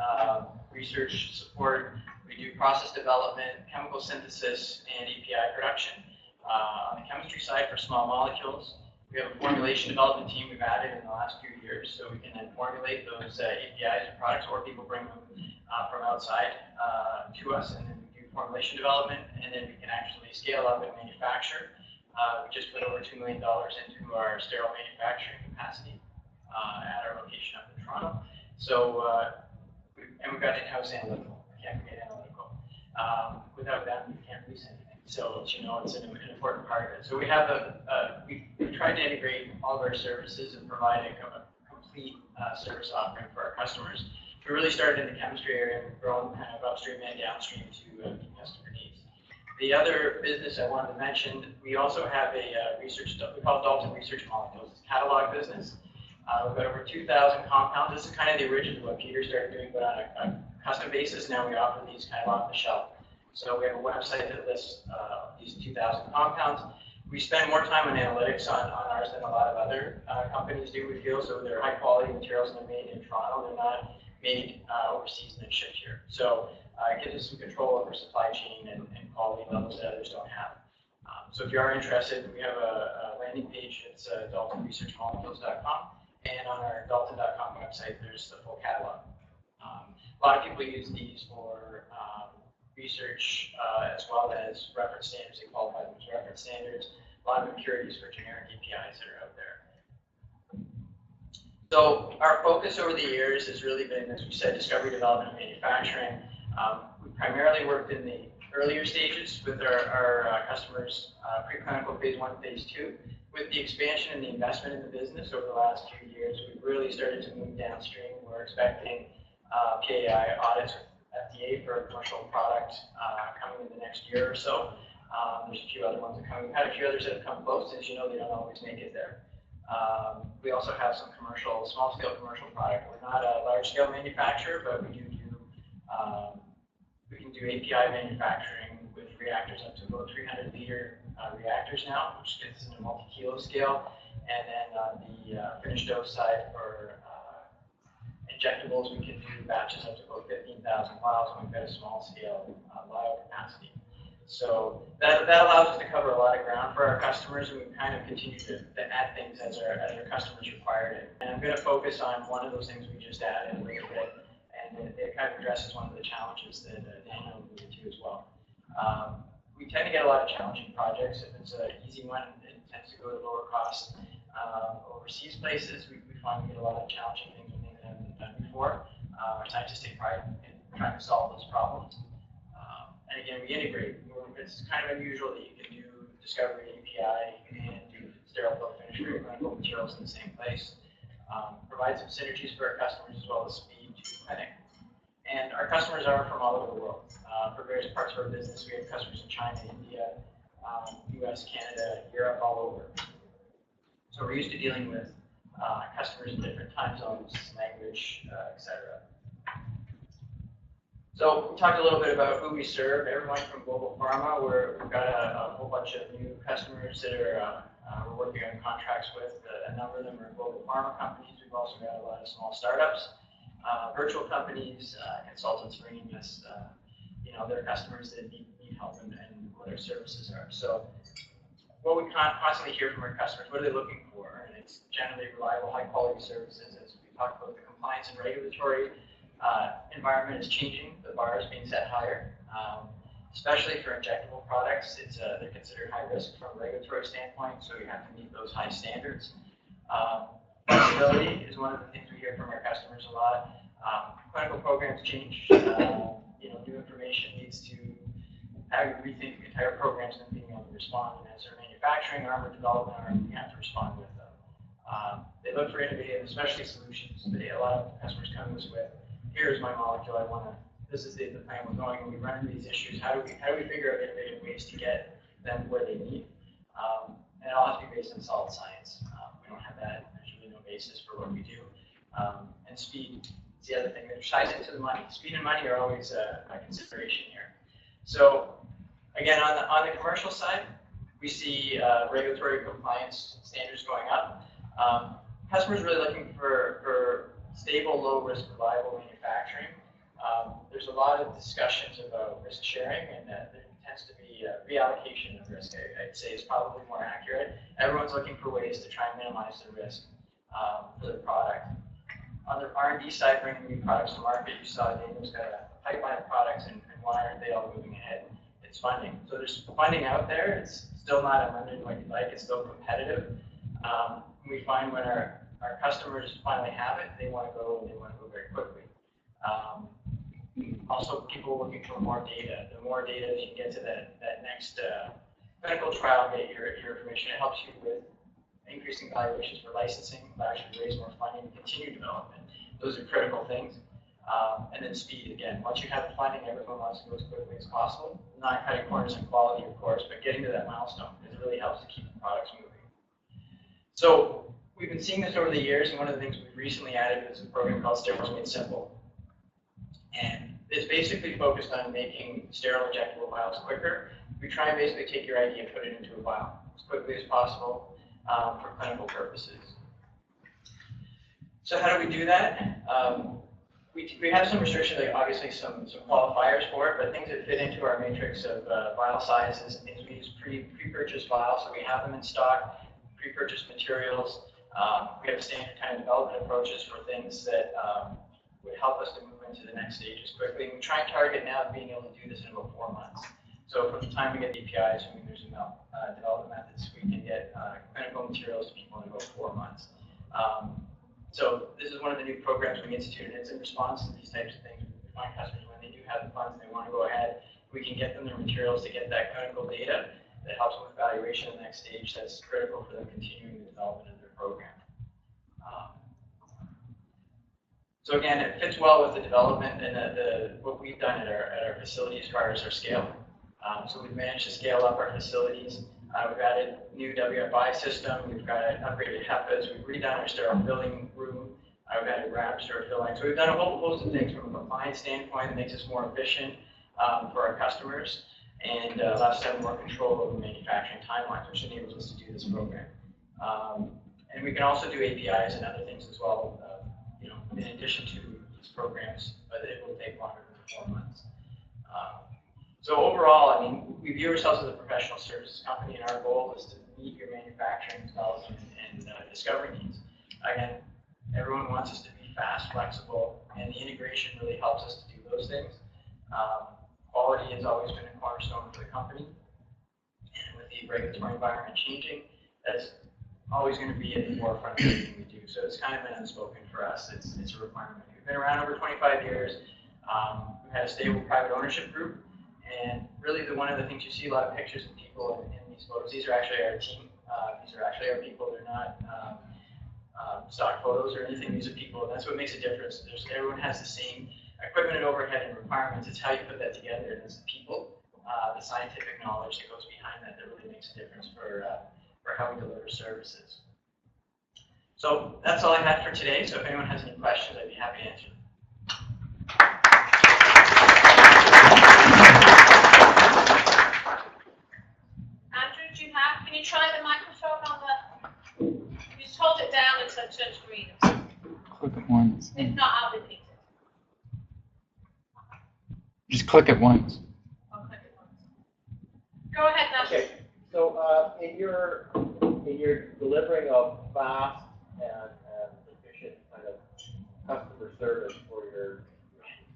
I: research support. We do process development, chemical synthesis, and API production. On the chemistry side for small molecules, we have a formulation development team we've added in the last few years, so we can then formulate those APIs and products, or people bring them from outside to us, and then we do formulation development, and then we can actually scale up and manufacture. We just put over $2 million into our sterile manufacturing capacity at our location up in Toronto. So, and we've got in-house analytical. I can't forget analytical. Without that, we can't produce anything. So, you know, it's an important part of it. So we have we tried to integrate all of our services and provide a complete service offering for our customers. We really started in the chemistry area and we've grown kind of upstream and downstream to meet customer needs. The other business I wanted to mention, we also have a research, we call it Dalton Research Molecules. It's a catalog business. We've got over 2,000 compounds. This is kind of the original what Peter started doing, but on a custom basis. Now we offer these kind of off the shelf. So we have a website that lists these 2,000 compounds. We spend more time on analytics on ours than a lot of other companies do, we feel. So they're high quality materials and they're made in Toronto. They're not made overseas and then shipped here. So it gives us some control over supply chain and quality levels that others don't have. So if you are interested, we have a landing page. It's daltonresearchmolecules.com. And on our dalton.com website, there's the full catalog. A lot of people use these for research as well as reference standards. They qualify them as reference standards. A lot of impurities for generic APIs that are out there. So our focus over the years has really been, as we said, discovery, development, and manufacturing. We primarily worked in the earlier stages with our customers, preclinical phase 1, phase 2. With the expansion and the investment in the business over the last few years, we've really started to move downstream. We're expecting PAI audits with FDA for a commercial product coming in the next year or so. There's a few other ones that are coming. We've had a few others that have come close. As you know, they don't always make it there. We also have some commercial, small-scale commercial product. We're not a large-scale manufacturer, but we can do API manufacturing with reactors up to about 300-liter reactors now, which gets into multi-kilo scale. And then on the finished dose side for injectables, we can do batches up to about 15,000 vials when we've got a small-scale vial capacity. So that allows us to cover a lot of ground for our customers, and we kind of continue to add things as our customers require it. And I'm going to focus on one of those things we just added a little bit, and it kind of addresses one of the challenges that Daniel alluded to as well. We tend to get a lot of challenging projects. If it's an easy one, it tends to go to lower cost overseas places. We find we get a lot of challenging things and things that haven't been done before. Our scientists take pride in trying to solve those problems. And again, we integrate. It's kind of unusual that you can do discovery API and do sterile fill finish for clinical materials in the same place. Provide some synergies for our customers as well as speed to clinic. And our customers are from all over the world. For various parts of our business, we have customers in China, India, US, Canada, Europe, all over. So we're used to dealing with customers in different time zones, language, etc. So we talked a little bit about who we serve. Everyone from global pharma, we've got a whole bunch of new customers that we're working on contracts with. A number of them are global pharma companies. We've also got a lot of small startups, virtual companies, consultants range us, their customers that need help and what our services are. So what we constantly hear from our customers, what are they looking for? And it's generally reliable, high quality services. As we talked about, the compliance and regulatory environment is changing. The bar is being set higher, especially for injectable products. They're considered high risk from a regulatory standpoint, so you have to meet those high standards. Flexibility is one of the things we hear from our customers a lot. Clinical programs change. New information leads to how you rethink entire programs and being able to respond. And as their manufacturing arm or development arm, you have to respond with them. They look for innovative, especially solutions. A lot of customers come to us with, here's my molecule, this is the plan we're going, and we run into these issues. How do we figure out innovative ways to get them where they need? And it all has to be based on solid science. We don't have that. There's really no basis for what we do. And speed is the other thing that ties into the money. Speed and money are always a consideration here. So again, on the commercial side, we see regulatory compliance standards going up. Customers really looking for stable, low-risk, reliable manufacturing. There's a lot of discussions about risk sharing, and there tends to be a reallocation of risk, I'd say is probably more accurate. Everyone's looking for ways to try and minimize the risk for the product. On the R&D side, bringing new products to market, you saw Daniel's got a pipeline of products, and why aren't they all moving ahead? it's funding. So there's funding out there. It's still not unlimited like you'd like. It's still competitive. We find when our customers finally have it, they want to go and they want to go very quickly. Also, people looking for more data. The more data that you can get to that next clinical trial, get your information, it helps you with increasing valuations for licensing, allows you to raise more funding and continue development. Those are critical things. And then speed, again, once you have the funding, everyone wants to go as quickly as possible. Not cutting corners on quality, of course, but getting to that milestone, because it really helps to keep the products moving. So we've been seeing this over the years, and one of the things we've recently added is a program called Sterile Made Simple. And it's basically focused on making sterile injectable vials quicker. We try and basically take your idea and put it into a vial as quickly as possible for clinical purposes. So how do we do that? We have some restrictions, like obviously some qualifiers for it, but things that fit into our matrix of vial sizes is we use pre-purchased vials, so we have them in stock, pre-purchased materials. We have standard kind of development approaches for things that would help us to move into the next stages quickly. And we try and target now being able to do this in about 4 months. So from the time we get the APIs, when there's development methods, we can get clinical materials to people in about 4 months. So this is one of the new programs we instituted. It's in response to these types of things. We find customers when they do have the funds and they want to go ahead, we can get them their materials to get that clinical data that helps them with valuation in the next stage. That's critical for them continuing the development of their program. So again, it fits well with the development and what we've done at our facility as far as our scale. So we've managed to scale up our facilities. We've added new WFI system. We've got upgraded HEPAs. We've redone our sterile filling room. We've added wrap sterile filling. So we've done a whole host of things from a compliance standpoint that makes us more efficient for our customers and allows us to have more control over manufacturing timelines, which enables us to do this program. And we can also do APIs and other things as well, in addition to these programs, but it will take longer than 4 months. So overall, I mean, we view ourselves as a professional services company, and our goal is to meet your manufacturing, development, and discovery needs. Again, everyone wants us to be fast, flexible, and the integration really helps us to do those things. Quality has always been a cornerstone for the company, and with the regulatory environment changing, that's always going to be at the forefront of everything we do. So it's kind of been unspoken for us. It's a requirement. We've been around over 25 years. We've had a stable private ownership group. And really, one of the things you see a lot of pictures of people in these photos. These are actually our team. These are actually our people. They're not stock photos or anything. These are people, and that's what makes a difference. Everyone has the same equipment and overhead and requirements. It's how you put that together, and it's the people, the scientific knowledge that goes behind that really makes a difference for how we deliver services. So that's all I had for today. So if anyone has any questions, I'd be happy to answer them.
A: Can you try the microphone on the? You just hold it down until it turns green.
J: Click it once.
A: If not, I'll repeat it.
J: Just click it once.
A: I'll click it once. Go ahead, now.
E: Okay. So in your delivering of fast and efficient kind of customer service for your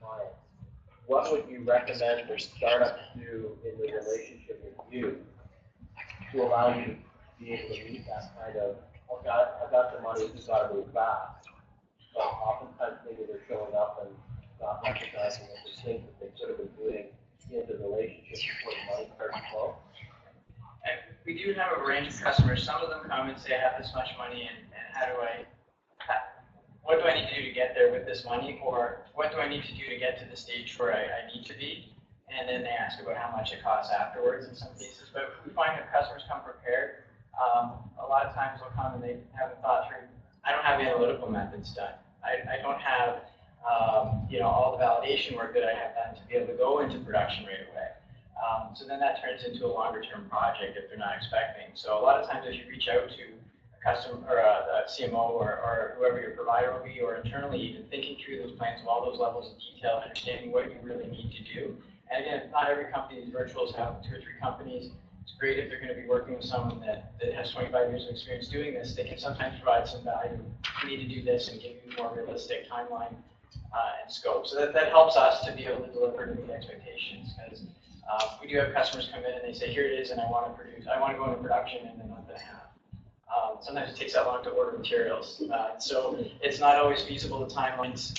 E: clients, what would you recommend for startups to do in the relationship with you to allow you to be able to meet that kind of, I've got the money, we've got to move fast. But oftentimes maybe they're showing up and not recognizing what they think that they could have been doing in the relationship before the money starts to flow.
I: And we do have a range of customers. Some of them come and say, I have this much money, and what do I need to do to get there with this money? Or what do I need to do to get to the stage where I need to be? And then they ask about how much it costs afterwards in some cases. But we find that customers come prepared. A lot of times they'll come and they haven't thought through, I don't have analytical methods done. I don't have all the validation work that I have done to be able to go into production right away. So then that turns into a longer term project if they're not expecting. So a lot of times as you reach out to a customer or a CMO or whoever your provider will be, or internally even thinking through those plans of all those levels of detail, understanding what you really need to do. And again, not every company is virtual, so have 2 or 3 companies. It's great if they're going to be working with someone that has 25 years of experience doing this. They can sometimes provide some value. We need to do this and give you a more realistic timeline and scope. So that helps us to be able to deliver to meet expectations. Because We do have customers come in and they say, here it is, and I want to go into production in a month and a half. Sometimes it takes that long to order materials. So it's not always feasible, the timelines.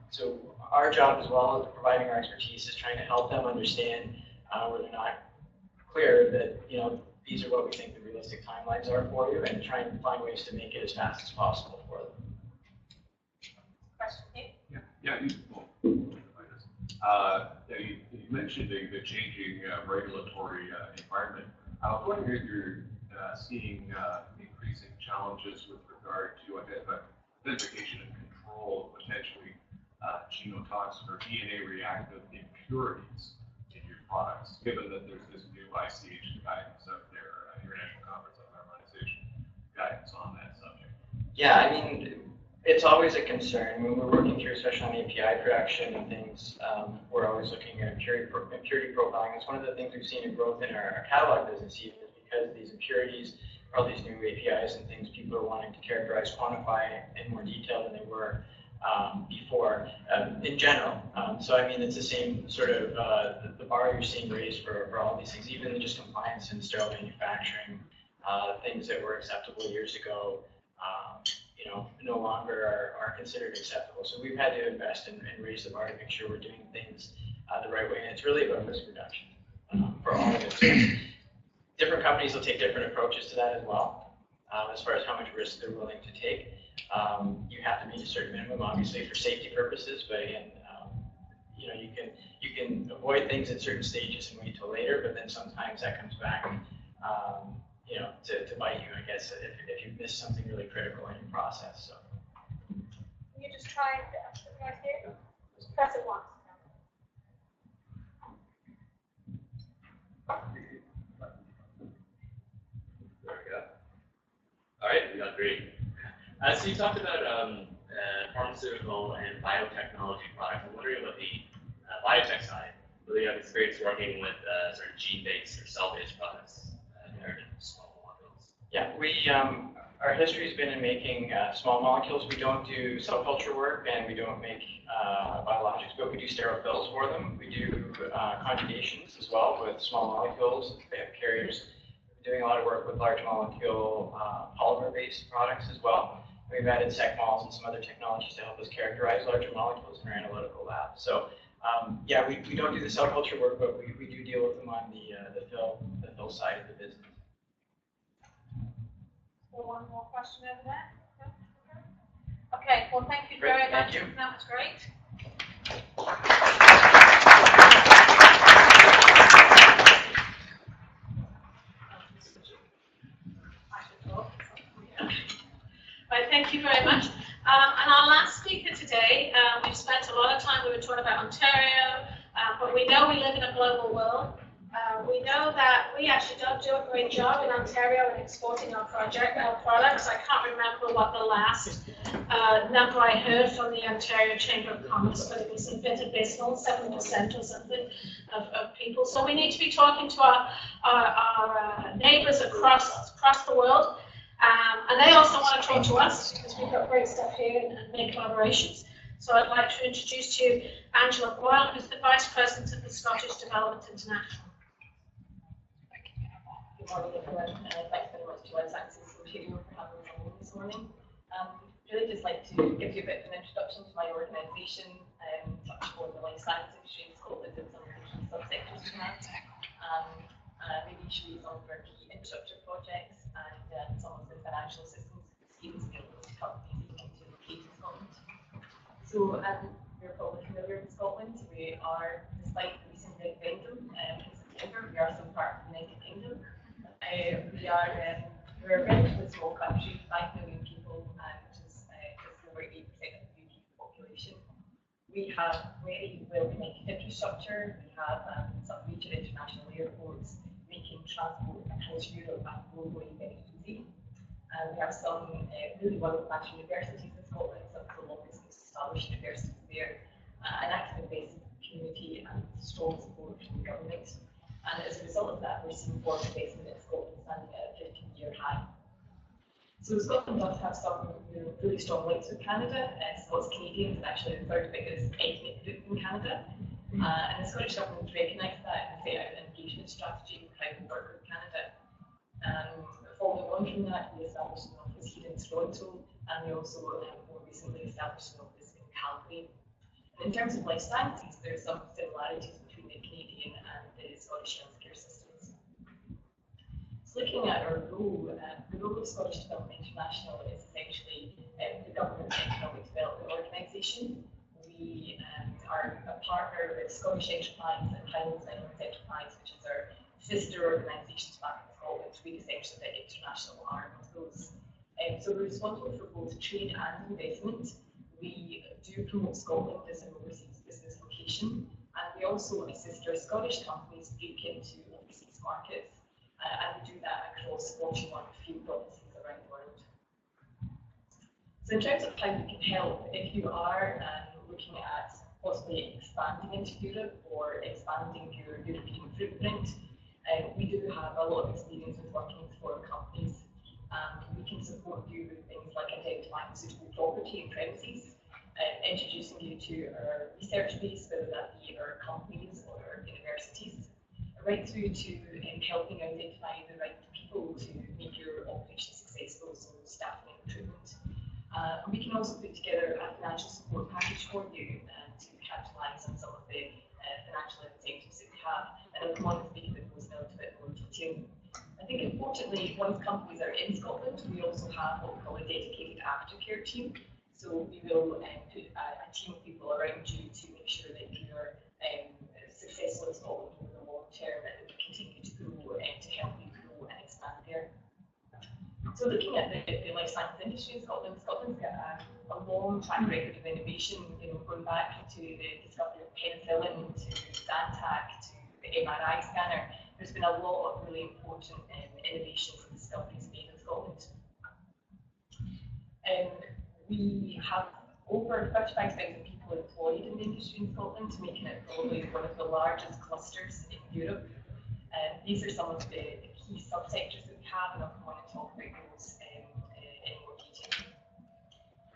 I: So our job as well as providing our expertise is trying to help them understand where they're not clear that, these are what we think the realistic timelines are for you, and trying to find ways to make it as fast as possible for them.
A: Question, Dave?
G: You mentioned the changing regulatory environment. I was wondering if you're seeing increasing challenges with regard to identification and control of potentially genotoxic or DNA reactive impurities in your products, given that there's this new ICH guidance out there, International Conference on Harmonization guidance on that subject.
I: Yeah, I mean, it's always a concern when we're working through, especially on API production and things. We're always looking at impurity profiling. It's one of the things we've seen in growth in our catalog business, even is because these impurities, all these new APIs and things, people are wanting to characterize, quantify in more detail than they were before in general. So I mean, it's the same sort of the bar you're seeing raised for all these things, even just compliance and sterile manufacturing, things that were acceptable years ago. No longer are considered acceptable. So we've had to invest and raise the bar to make sure we're doing things the right way. And it's really about risk reduction for all of it. So different companies will take different approaches to that as well, as far as how much risk they're willing to take. You have to meet a certain minimum, obviously, for safety purposes. But again, you can avoid things at certain stages and wait till later. But then sometimes that comes back. To bite you, I guess, if you miss something really critical in your process. So.
A: Can you just try it right here? Just press it once.
K: There we go. All right, we got great. So you talked about pharmaceutical and biotechnology products. I'm wondering about the biotech side. Whether you have experience working with sort of gene-based or cell-based products compared to small molecules.
I: Yeah, our history has been in making small molecules. We don't do cell culture work, and we don't make biologics, but we do sterile fills for them. We do conjugations as well with small molecules. They have carriers. We're doing a lot of work with large molecule polymer-based products as well. We've added SecMols and some other technologies to help us characterize larger molecules in our analytical lab. So yeah, we don't do the cell culture work, but we do deal with them on the fill side of the business.
A: So one more question over there. Okay, well, thank you very much.
I: Thank you.
A: That was great. Right, thank you very much. And our last speaker today, we've spent a lot of time, we were talking about Ontario, but we know we live in a global world. We know that we actually don't do a great job in Ontario in exporting our products. I can't remember what the last number I heard from the Ontario Chamber of Commerce, but it was a bit abysmal, 7% or something of people. So we need to be talking to our neighbors across the world. And they also want to talk to us because we've got great stuff here and make collaborations. So I'd like to introduce to you Angela Boyle, who's the Vice President of the Scottish Development International.
L: Good morning, everyone. Thanks very much to Life Sciences Ontario for having us on this morning. Really just like to give you a bit of an introduction to my organisation, touch on the life science industry in Scotland and some of the key subsectors we have, maybe show you some of our key infrastructure projects and some of the financial assistance schemes available to companies looking to locate in Scotland. So we're probably familiar with Scotland. We are, despite the recent referendum in September, we are still part of the United Kingdom. We're a relatively small country, 5 million people, which is just over 8% of the UK population. We have very well-connected infrastructure. We have some major international airports, making transport across Europe and globally very easy. We have some really world-class universities in Scotland, some of the longest established universities there, an active investment community and strong support from the government. And as a result of that, we're seeing foreign investment in Scotland standing at a 15-year high. So Scotland does have some really strong links with Canada. Scots Canadians are actually the third biggest ethnic group in Canada. And the Scottish Government recognised that and set out an engagement strategy for how we work with Canada. Following on from that, we established an office here in Toronto, and we also more recently established an office in Calgary. And in terms of life sciences, there's some similarities between the Canadian and the Scottish healthcare systems. So looking at our role, the role of Scottish Development International is essentially the government economic development organisation. We are a partner with Scottish Enterprise and Highlands Islands Enterprise, which is our sister organisations back in Scotland. We essentially the international arm of those. So we're responsible for both trade and investment. We do promote Scotland as an overseas business location, and we also assist our Scottish companies break into overseas markets, and we do that across 41 field offices around the world. So in terms of how we can help, if you are looking at possibly expanding into Europe or expanding your European footprint, we do have a lot of experience with working with foreign companies. We can support you with things like identifying suitable property and premises, introducing you to our research base, whether that be our companies or our universities, right through to helping identify the right people to make your operation successful, so staffing and recruitment. We can also put together a financial support package for you to capitalise on some of the financial incentives that we have, and I'll come on and speak about those in a little bit more detail. I think importantly, once companies are in Scotland, we also have what we call a dedicated aftercare team. So we will put a team of people around you to make sure that you are successful in Scotland over the long term, and we continue to grow to help you grow and expand there. So looking at the life science industry in Scotland, Scotland's got a long track record of innovation, going back to the discovery of penicillin, to Zantac, to the MRI scanner. There's been a lot of really important innovations and discoveries made in Scotland. We have over 35,000 people employed in the industry in Scotland, making it probably one of the largest clusters in Europe. These are some of the key subsectors that we have, and I'll come on and talk about those in more detail.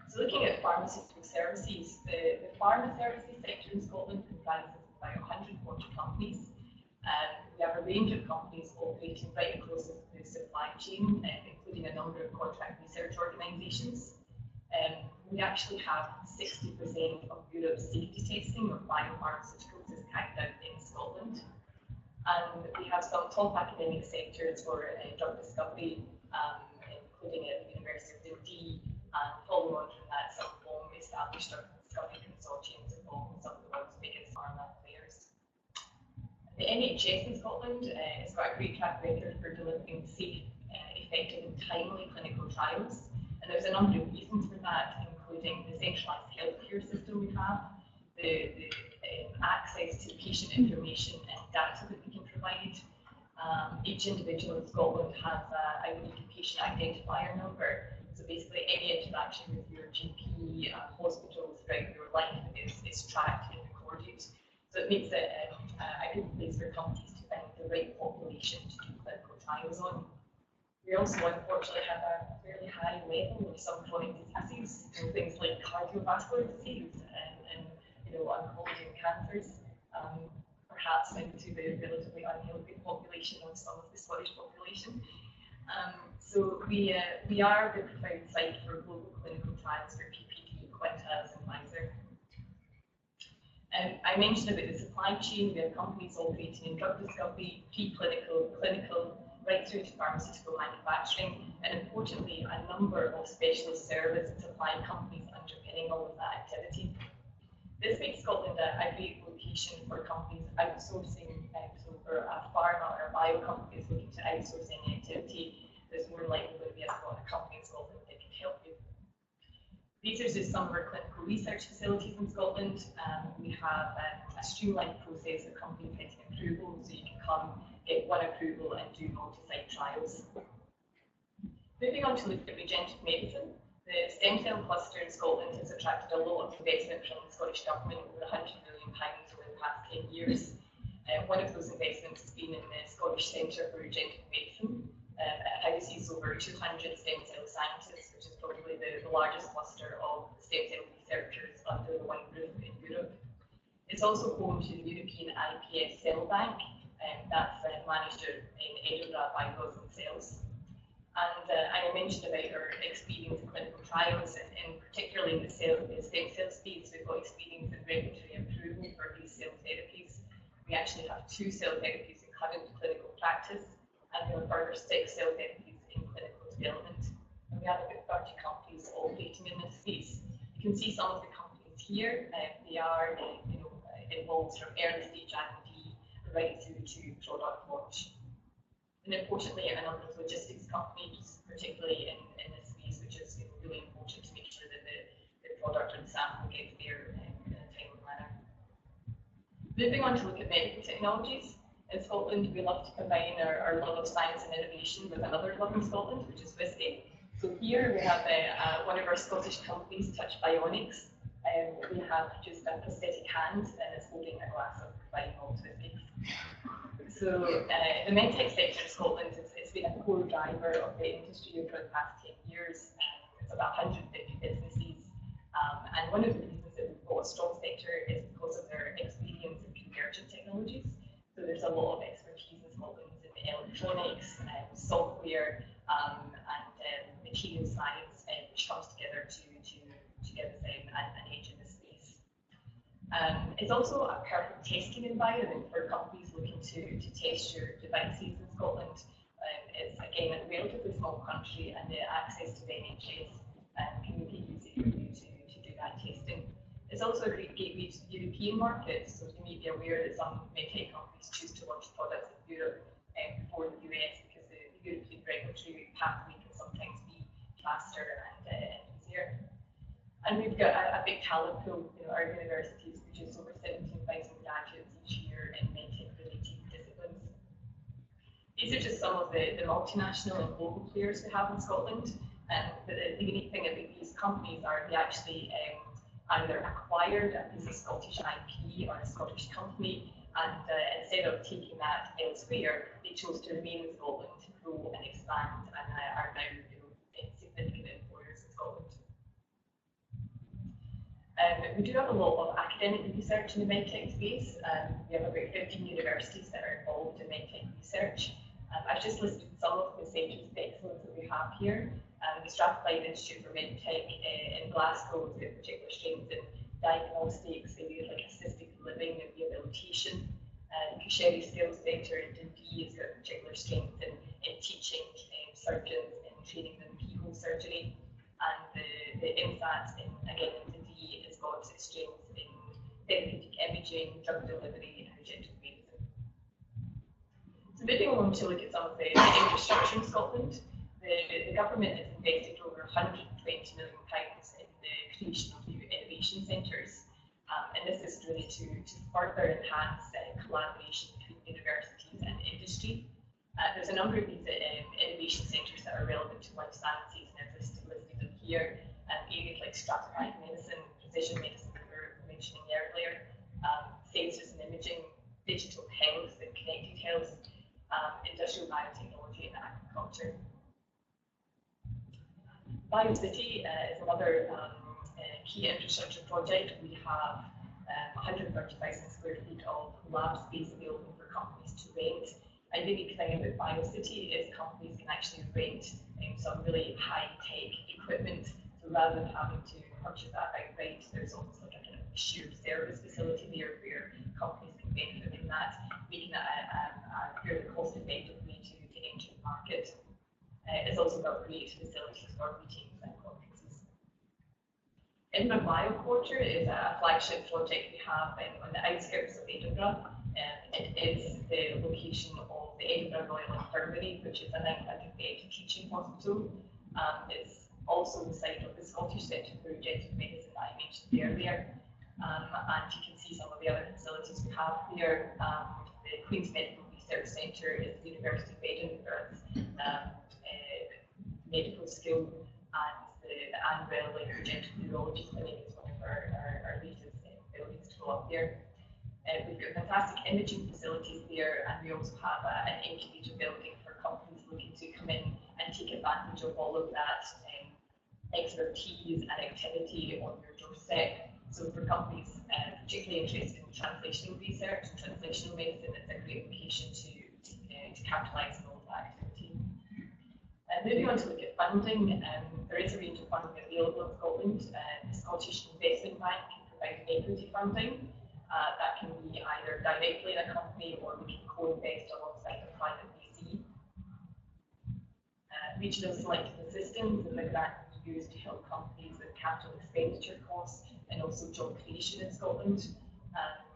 L: So looking at pharmaceutical services, the pharma services sector in Scotland comprises about 140 companies. We have a range of companies operating right across the supply chain, including a number of contract research organisations. We actually have 60% of Europe's safety testing of biopharmaceuticals is carried out in Scotland. And we have some top academic sectors for drug discovery, including at the University of Dundee, and following on from that, some long-established drug discovery consortiums involving some of the world's biggest pharma players. The NHS in Scotland has got a great track record for delivering safe, effective and timely clinical trials. And there's a number of reasons for that, including the centralised healthcare system we have, the access to patient information and data that we can provide. Each individual in Scotland has a unique patient identifier number. So basically any interaction with your GP, hospitals throughout your life is tracked and recorded. So it makes it a good place for companies to find the right population to do clinical trials on. We also unfortunately have a fairly high level of some chronic diseases, things like cardiovascular disease and oncology and cancers, perhaps into the relatively unhealthy population of some of the Scottish population. So we are the preferred site for global clinical trials for PPD, Quintiles and Pfizer. I mentioned about the supply chain. We have companies operating in drug discovery, preclinical, clinical, right through to pharmaceutical manufacturing, and importantly, a number of specialist service and supply companies underpinning all of that activity. This makes Scotland a great location for companies outsourcing, so for a pharma or a bio company is looking to outsource any activity, there's more likely going to be a company in Scotland that can help you. These are just some of our clinical research facilities in Scotland. We have a streamlined process of companies getting approval, so you can come, get one approval and do multi-site trials. Moving on to look at regenerative medicine, the stem cell cluster in Scotland has attracted a lot of investment from the Scottish Government, over £100 million over the past 10 years. One of those investments has been in the Scottish Centre for Regenerative Medicine. It houses over 200 stem cell scientists, which is probably the largest cluster of stem cell researchers under the one roof in Europe. It's also home to the European IPS Cell Bank, that's managed in Edinburgh by those themselves. And I mentioned about our experience in clinical trials, and particularly in the stem cell space, we've got experience in regulatory approval for these cell therapies. We actually have 2 cell therapies in current clinical practice, and we have further 6 cell therapies in clinical development. And we have about 30 companies operating in this space. You can see some of the companies here. They are involved from early stage R&D right through to product launch. And importantly, a number of logistics companies, particularly in this space, which is really important to make sure that the product or the sample gets there in a timely manner. Moving on to look at medical technologies. In Scotland, we love to combine our love of science and innovation with another love in Scotland, which is whisky. So here we have one of our Scottish companies, Touch Bionics. We have just a prosthetic hand and it's holding a glass of fine malt whisky. So the medtech sector in Scotland, it's been a core driver of the industry over the past 10 years. It's about 150 businesses. And one of the reasons that we've got a strong sector is because of their experience in convergent technologies. So there's a lot of expertise in Scotland in electronics, software, and material science, which comes together to give us an edge in this space. It's also a perfect testing environment for companies looking to test your devices in Scotland. It's again a relatively small country, and the access to the NHS can make it easy for you to do that testing. It's also a great gateway to the European markets, so you may be aware that some medtech companies choose to launch products in Europe before the US because the European regulatory pathway can sometimes be faster and easier. And we've got a big talent pool. Our universities produce over 17,000 graduates each year in medtech-related disciplines. These are just some of the multinational and global players we have in Scotland. The unique thing about these companies are they actually either acquired a piece of Scottish IP or a Scottish company, and instead of taking that elsewhere, they chose to remain in Scotland to grow and expand, and are now significant employers in Scotland. We do have a lot of academic research in the medtech space. We have about 15 universities that are involved in medtech research. I've just listed some of the centres of excellence that we have here. The Strathclyde Institute for Medtech in Glasgow has got particular strength in diagnostics, areas like assisted living and rehabilitation. The Sherry Skills Centre in Dundee has got particular strength in teaching surgeons and training them in keyhole surgery. And the IMSAT in Dundee has got strength in therapeutic imaging, drug delivery, and regenerative medicine. So moving on to look at some of the infrastructure in Scotland. The government has invested over £120 million in the creation of new innovation centres, and this is really to further enhance collaboration between universities and industry. There's a number of these innovation centres that are relevant to life sciences, and I've listed them here. Areas like stratified medicine, precision medicine that we were mentioning earlier, sensors and imaging, digital health and connected health, industrial biotechnology and agriculture. BioCity is another key infrastructure project. We have 130,000 square feet of lab space available for companies to rent. And the unique thing about BioCity is companies can actually rent some really high-tech equipment. So rather than having to purchase that outright, there's almost like a kind of shared service facility there where companies can benefit from that, making that a fairly cost-effective way to enter the market. It's also got great facilities for meetings and conferences. Edinburgh BioQuarter is a flagship project we have on the outskirts of Edinburgh. It is the location of the Edinburgh Royal Infirmary, which is a 900-bed teaching hospital. It's also the site of the Scottish Centre for Regenerative Medicine that I mentioned earlier. And you can see some of the other facilities we have here. The Queen's Medical Research Centre is the University of Edinburgh's medical school, and the Anvil Regenerative Neurology Clinic is one of our latest buildings to go up there. We've got fantastic imaging facilities there, and we also have an incubator building for companies looking to come in and take advantage of all of that expertise and activity on your doorstep. So for companies particularly interested in translational research and translational medicine, it's a great location to capitalise on all that activity. Moving on to look at funding, there is a range of funding available in Scotland. The Scottish Investment Bank can provide equity funding. That can be either directly in a company or we can co-invest alongside a private VC. Regional selective assistance is a grant used to help companies with capital expenditure costs and also job creation in Scotland.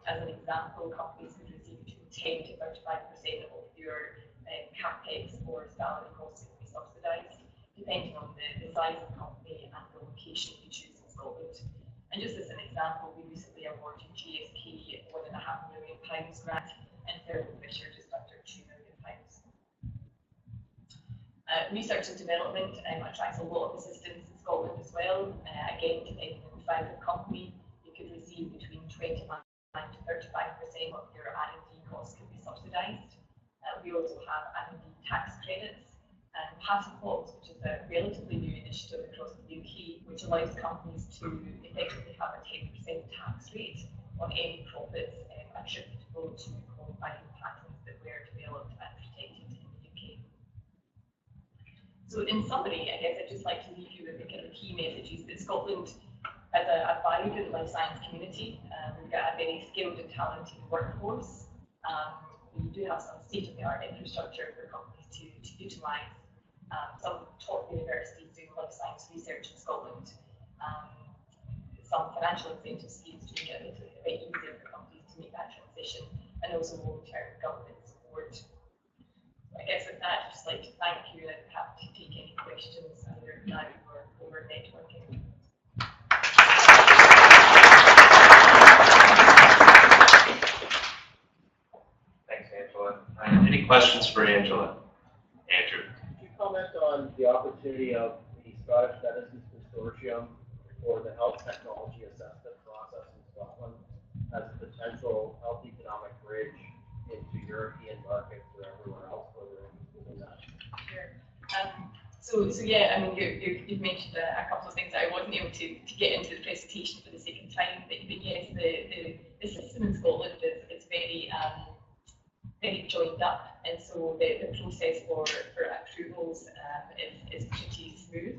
L: As an example, companies could receive between 10 to 35% of your capex or salary costs can be subsidised, depending on the size of the company and the location you choose in Scotland. And just as an example, we recently awarded GSK £1.5 million grant and Thermo Fisher just under £2 million. Research and development attracts a lot of assistance in Scotland as well. Again, depending on the size of the company, you could receive between 25 to 35% of your R&D costs can be subsidised. We also have R&D tax credits and passive plots, which is a relatively new initiative across the UK, which allows companies to effectively have a 10% tax rate on any profits attributable to qualifying patents that were developed and protected in the UK. So in summary, I guess I'd just like to leave you with the kind of key messages that Scotland has a very good life science community. We've got a very skilled and talented workforce. We do have some state-of-the-art infrastructure for companies to utilise. Some top universities doing life science research in Scotland. Some financial incentive schemes to make it a bit easier for companies to make that transition, and also long-term government support. I guess with that, I'd just like to thank you and I'm happy to take any questions either now or over networking.
M: Thanks, Angela. Any questions for Angela? Andrew.
E: Could you comment on the opportunity of the Scottish Medicines Consortium for the health technology assessment process in Scotland as a potential health economic bridge into European markets or everywhere else where they're interested in that?
L: Sure. So yeah, I mean, you've mentioned a couple of things that I wasn't able to get into the presentation for the sake of time, but yes, the system in Scotland is very joined up, and so the process for approvals is pretty smooth.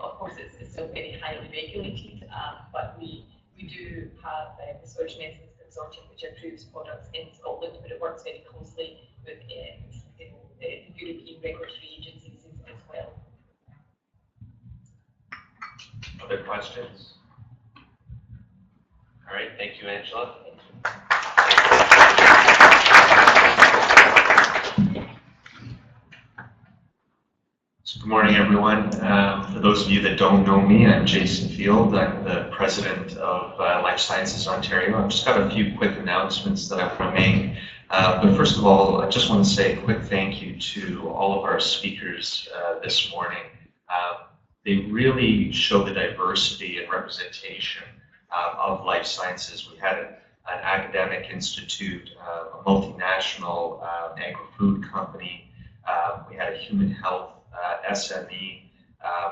L: Of course, it's still very highly regulated, but we do have the Scottish Medicines Consortium, which approves products in Scotland, but it works very closely with the European regulatory agencies as well.
M: Other questions? All right, thank you, Angela. So good morning, everyone. For those of you that don't know me, I'm Jason Field. I'm the president of Life Sciences Ontario. I've just got a few quick announcements that I want to make. But first of all, I just want to say a quick thank you to all of our speakers this morning. They really show the diversity and representation of life sciences. We had an academic institute, a multinational agri-food company. We had a human health SME,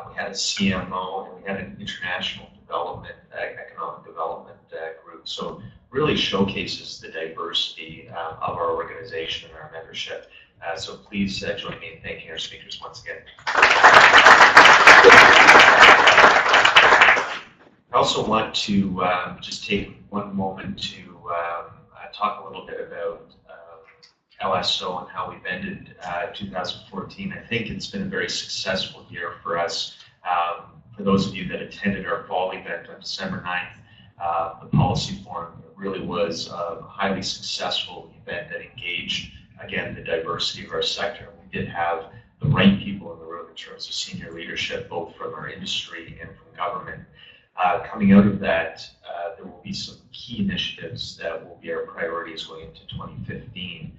M: we had a CMO, and we had an international development, economic development group. So really showcases the diversity of our organization and our membership. So please join me in thanking our speakers once again. I also want to just take one moment to talk a little bit about LSO and how we've ended 2014. I think it's been a very successful year for us. For those of you that attended our fall event on December 9th, the Policy Forum, it really was a highly successful event that engaged, again, the diversity of our sector. We did have the right people in the room in terms of senior leadership, both from our industry and from government. Coming out of that, there will be some key initiatives that will be our priorities going into 2015.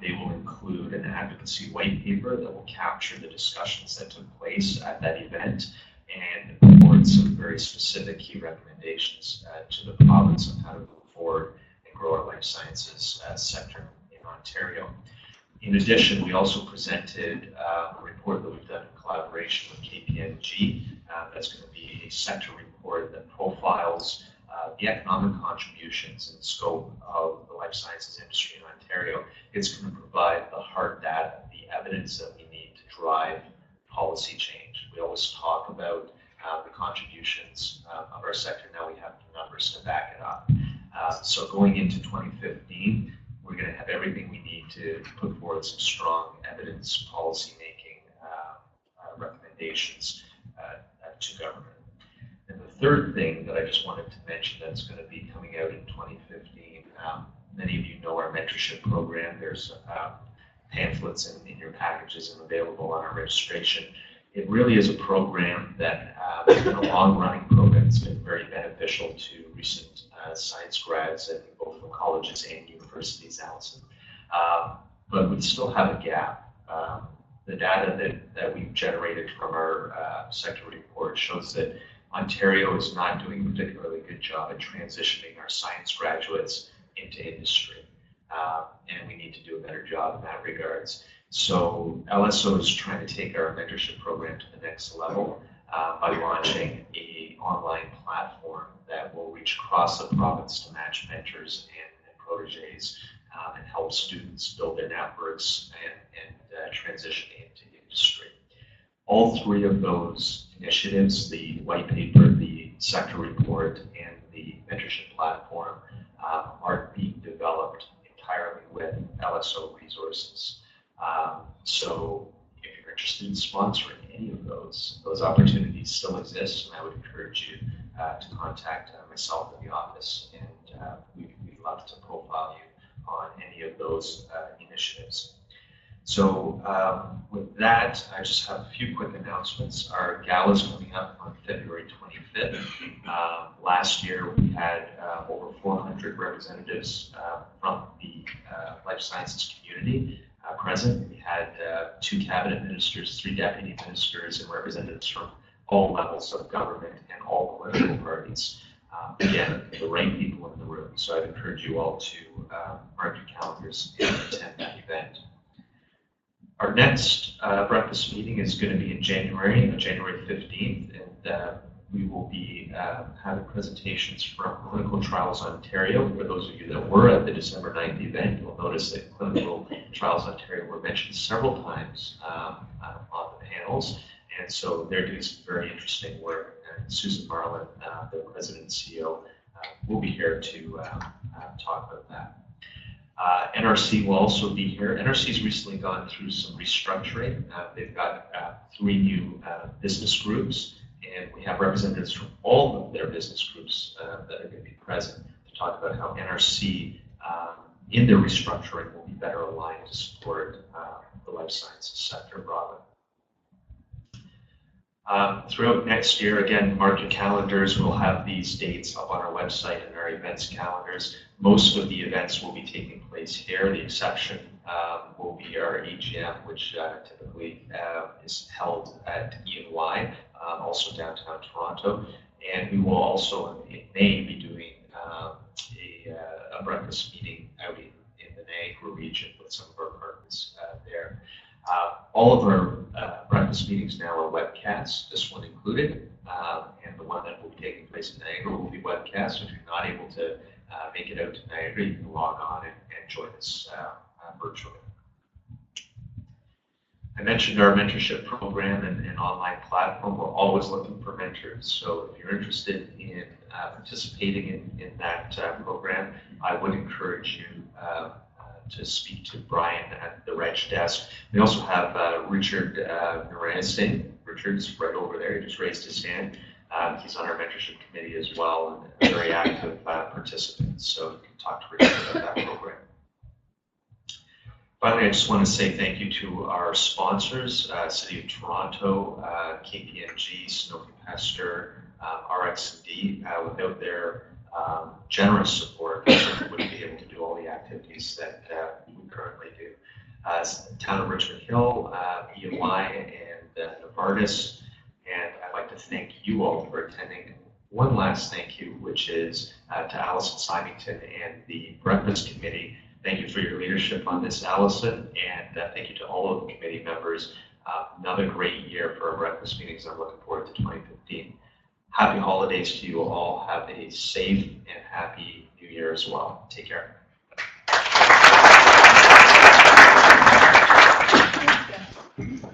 M: They will include an advocacy white paper that will capture the discussions that took place at that event and report some very specific key recommendations to the province on how to move forward and grow our life sciences sector in Ontario. In addition, we also presented a report that we've done in collaboration with KPMG. That's going to be a sector report that profiles the economic contributions and scope of the life sciences industry in Ontario, it's going to provide the hard data, the evidence that we need to drive policy change. We always talk about the contributions of our sector. Now we have the numbers to back it up. So going into 2015, we're going to have everything we need to put forward some strong evidence policy making recommendations to government. And the third thing that I just wanted to mention that's going to be coming out in 2015, many of you know our mentorship program. There's pamphlets in your packages and available on our registration. It really is a program that has been a long-running program. It's been very beneficial to recent science grads at both from colleges and universities, Allison. But we still have a gap. The data that we've generated from our sector report shows that Ontario is not doing a particularly good job at transitioning our science graduates into industry. And we need to do a better job in that regards. So LSO is trying to take our mentorship program to the next level by launching an online platform that will reach across the province to match mentors and proteges and help students build their networks and transition into industry. All three of those initiatives, the white paper, the sector report, and the mentorship platform, are being developed entirely with LSO resources. So if you're interested in sponsoring any of those opportunities still exist, and I would encourage you to contact myself in the office, and we'd love to profile you on any of those initiatives. So with that, I just have a few quick announcements. Our gala is coming up on February 25th. Last year, we had over 400 representatives from the life sciences community present. We had 2 cabinet ministers, 3 deputy ministers, and representatives from all levels of government and all political parties. Again, the right people in the room. So I'd encourage you all to mark your calendars and attend that event. Our next breakfast meeting is going to be in January 15th, and we will be having presentations from Clinical Trials Ontario. For those of you that were at the December 9th event, you'll notice that Clinical Trials Ontario were mentioned several times on the panels, and so they're doing some very interesting work. And Susan Marlin, the President and CEO, will be here to talk about that. NRC will also be here. NRC's recently gone through some restructuring. They've got 3 new business groups, and we have representatives from all of their business groups that are going to be present to talk about how NRC, in their restructuring, will be better aligned to support the life sciences sector broadly. Throughout next year, again, mark your calendars. We'll have these dates up on our website and our events calendars. Most of the events will be taking place here. The exception will be our AGM, which typically is held at E&Y, also downtown Toronto. And we will also, in May, be doing a breakfast meeting out in the Niagara region with some of our partners there. All of our breakfast meetings now are webcast, this one included, and the one that will be taking place in Niagara will be webcast. So if you're not able to make it out to Niagara, you can log on and join us virtually. I mentioned our mentorship program and online platform. We're always looking for mentors. So if you're interested in participating in that program, I would encourage you to speak to Brian at the Reg desk. We also have Richard Naranstein. Richard's right over there. He just raised his hand. He's on our mentorship committee as well and a very active participant. So you can talk to Richard about that program. Finally, I just want to say thank you to our sponsors, City of Toronto, KPMG, Sanofi Pasteur, RxD. Without their generous support, we wouldn't be able to do all the activities that we currently do. Town of Richmond Hill, EY, and Novartis. And I'd like to thank you all for attending. One last thank you, which is to Alison Symington and the Breakfast Committee. Thank you for your leadership on this, Allison, and thank you to all of the committee members. Another great year for our breakfast meetings. I'm looking forward to 2015. happy holidays to you all. Have a safe and happy New Year as well. Take care.
L: Thank you.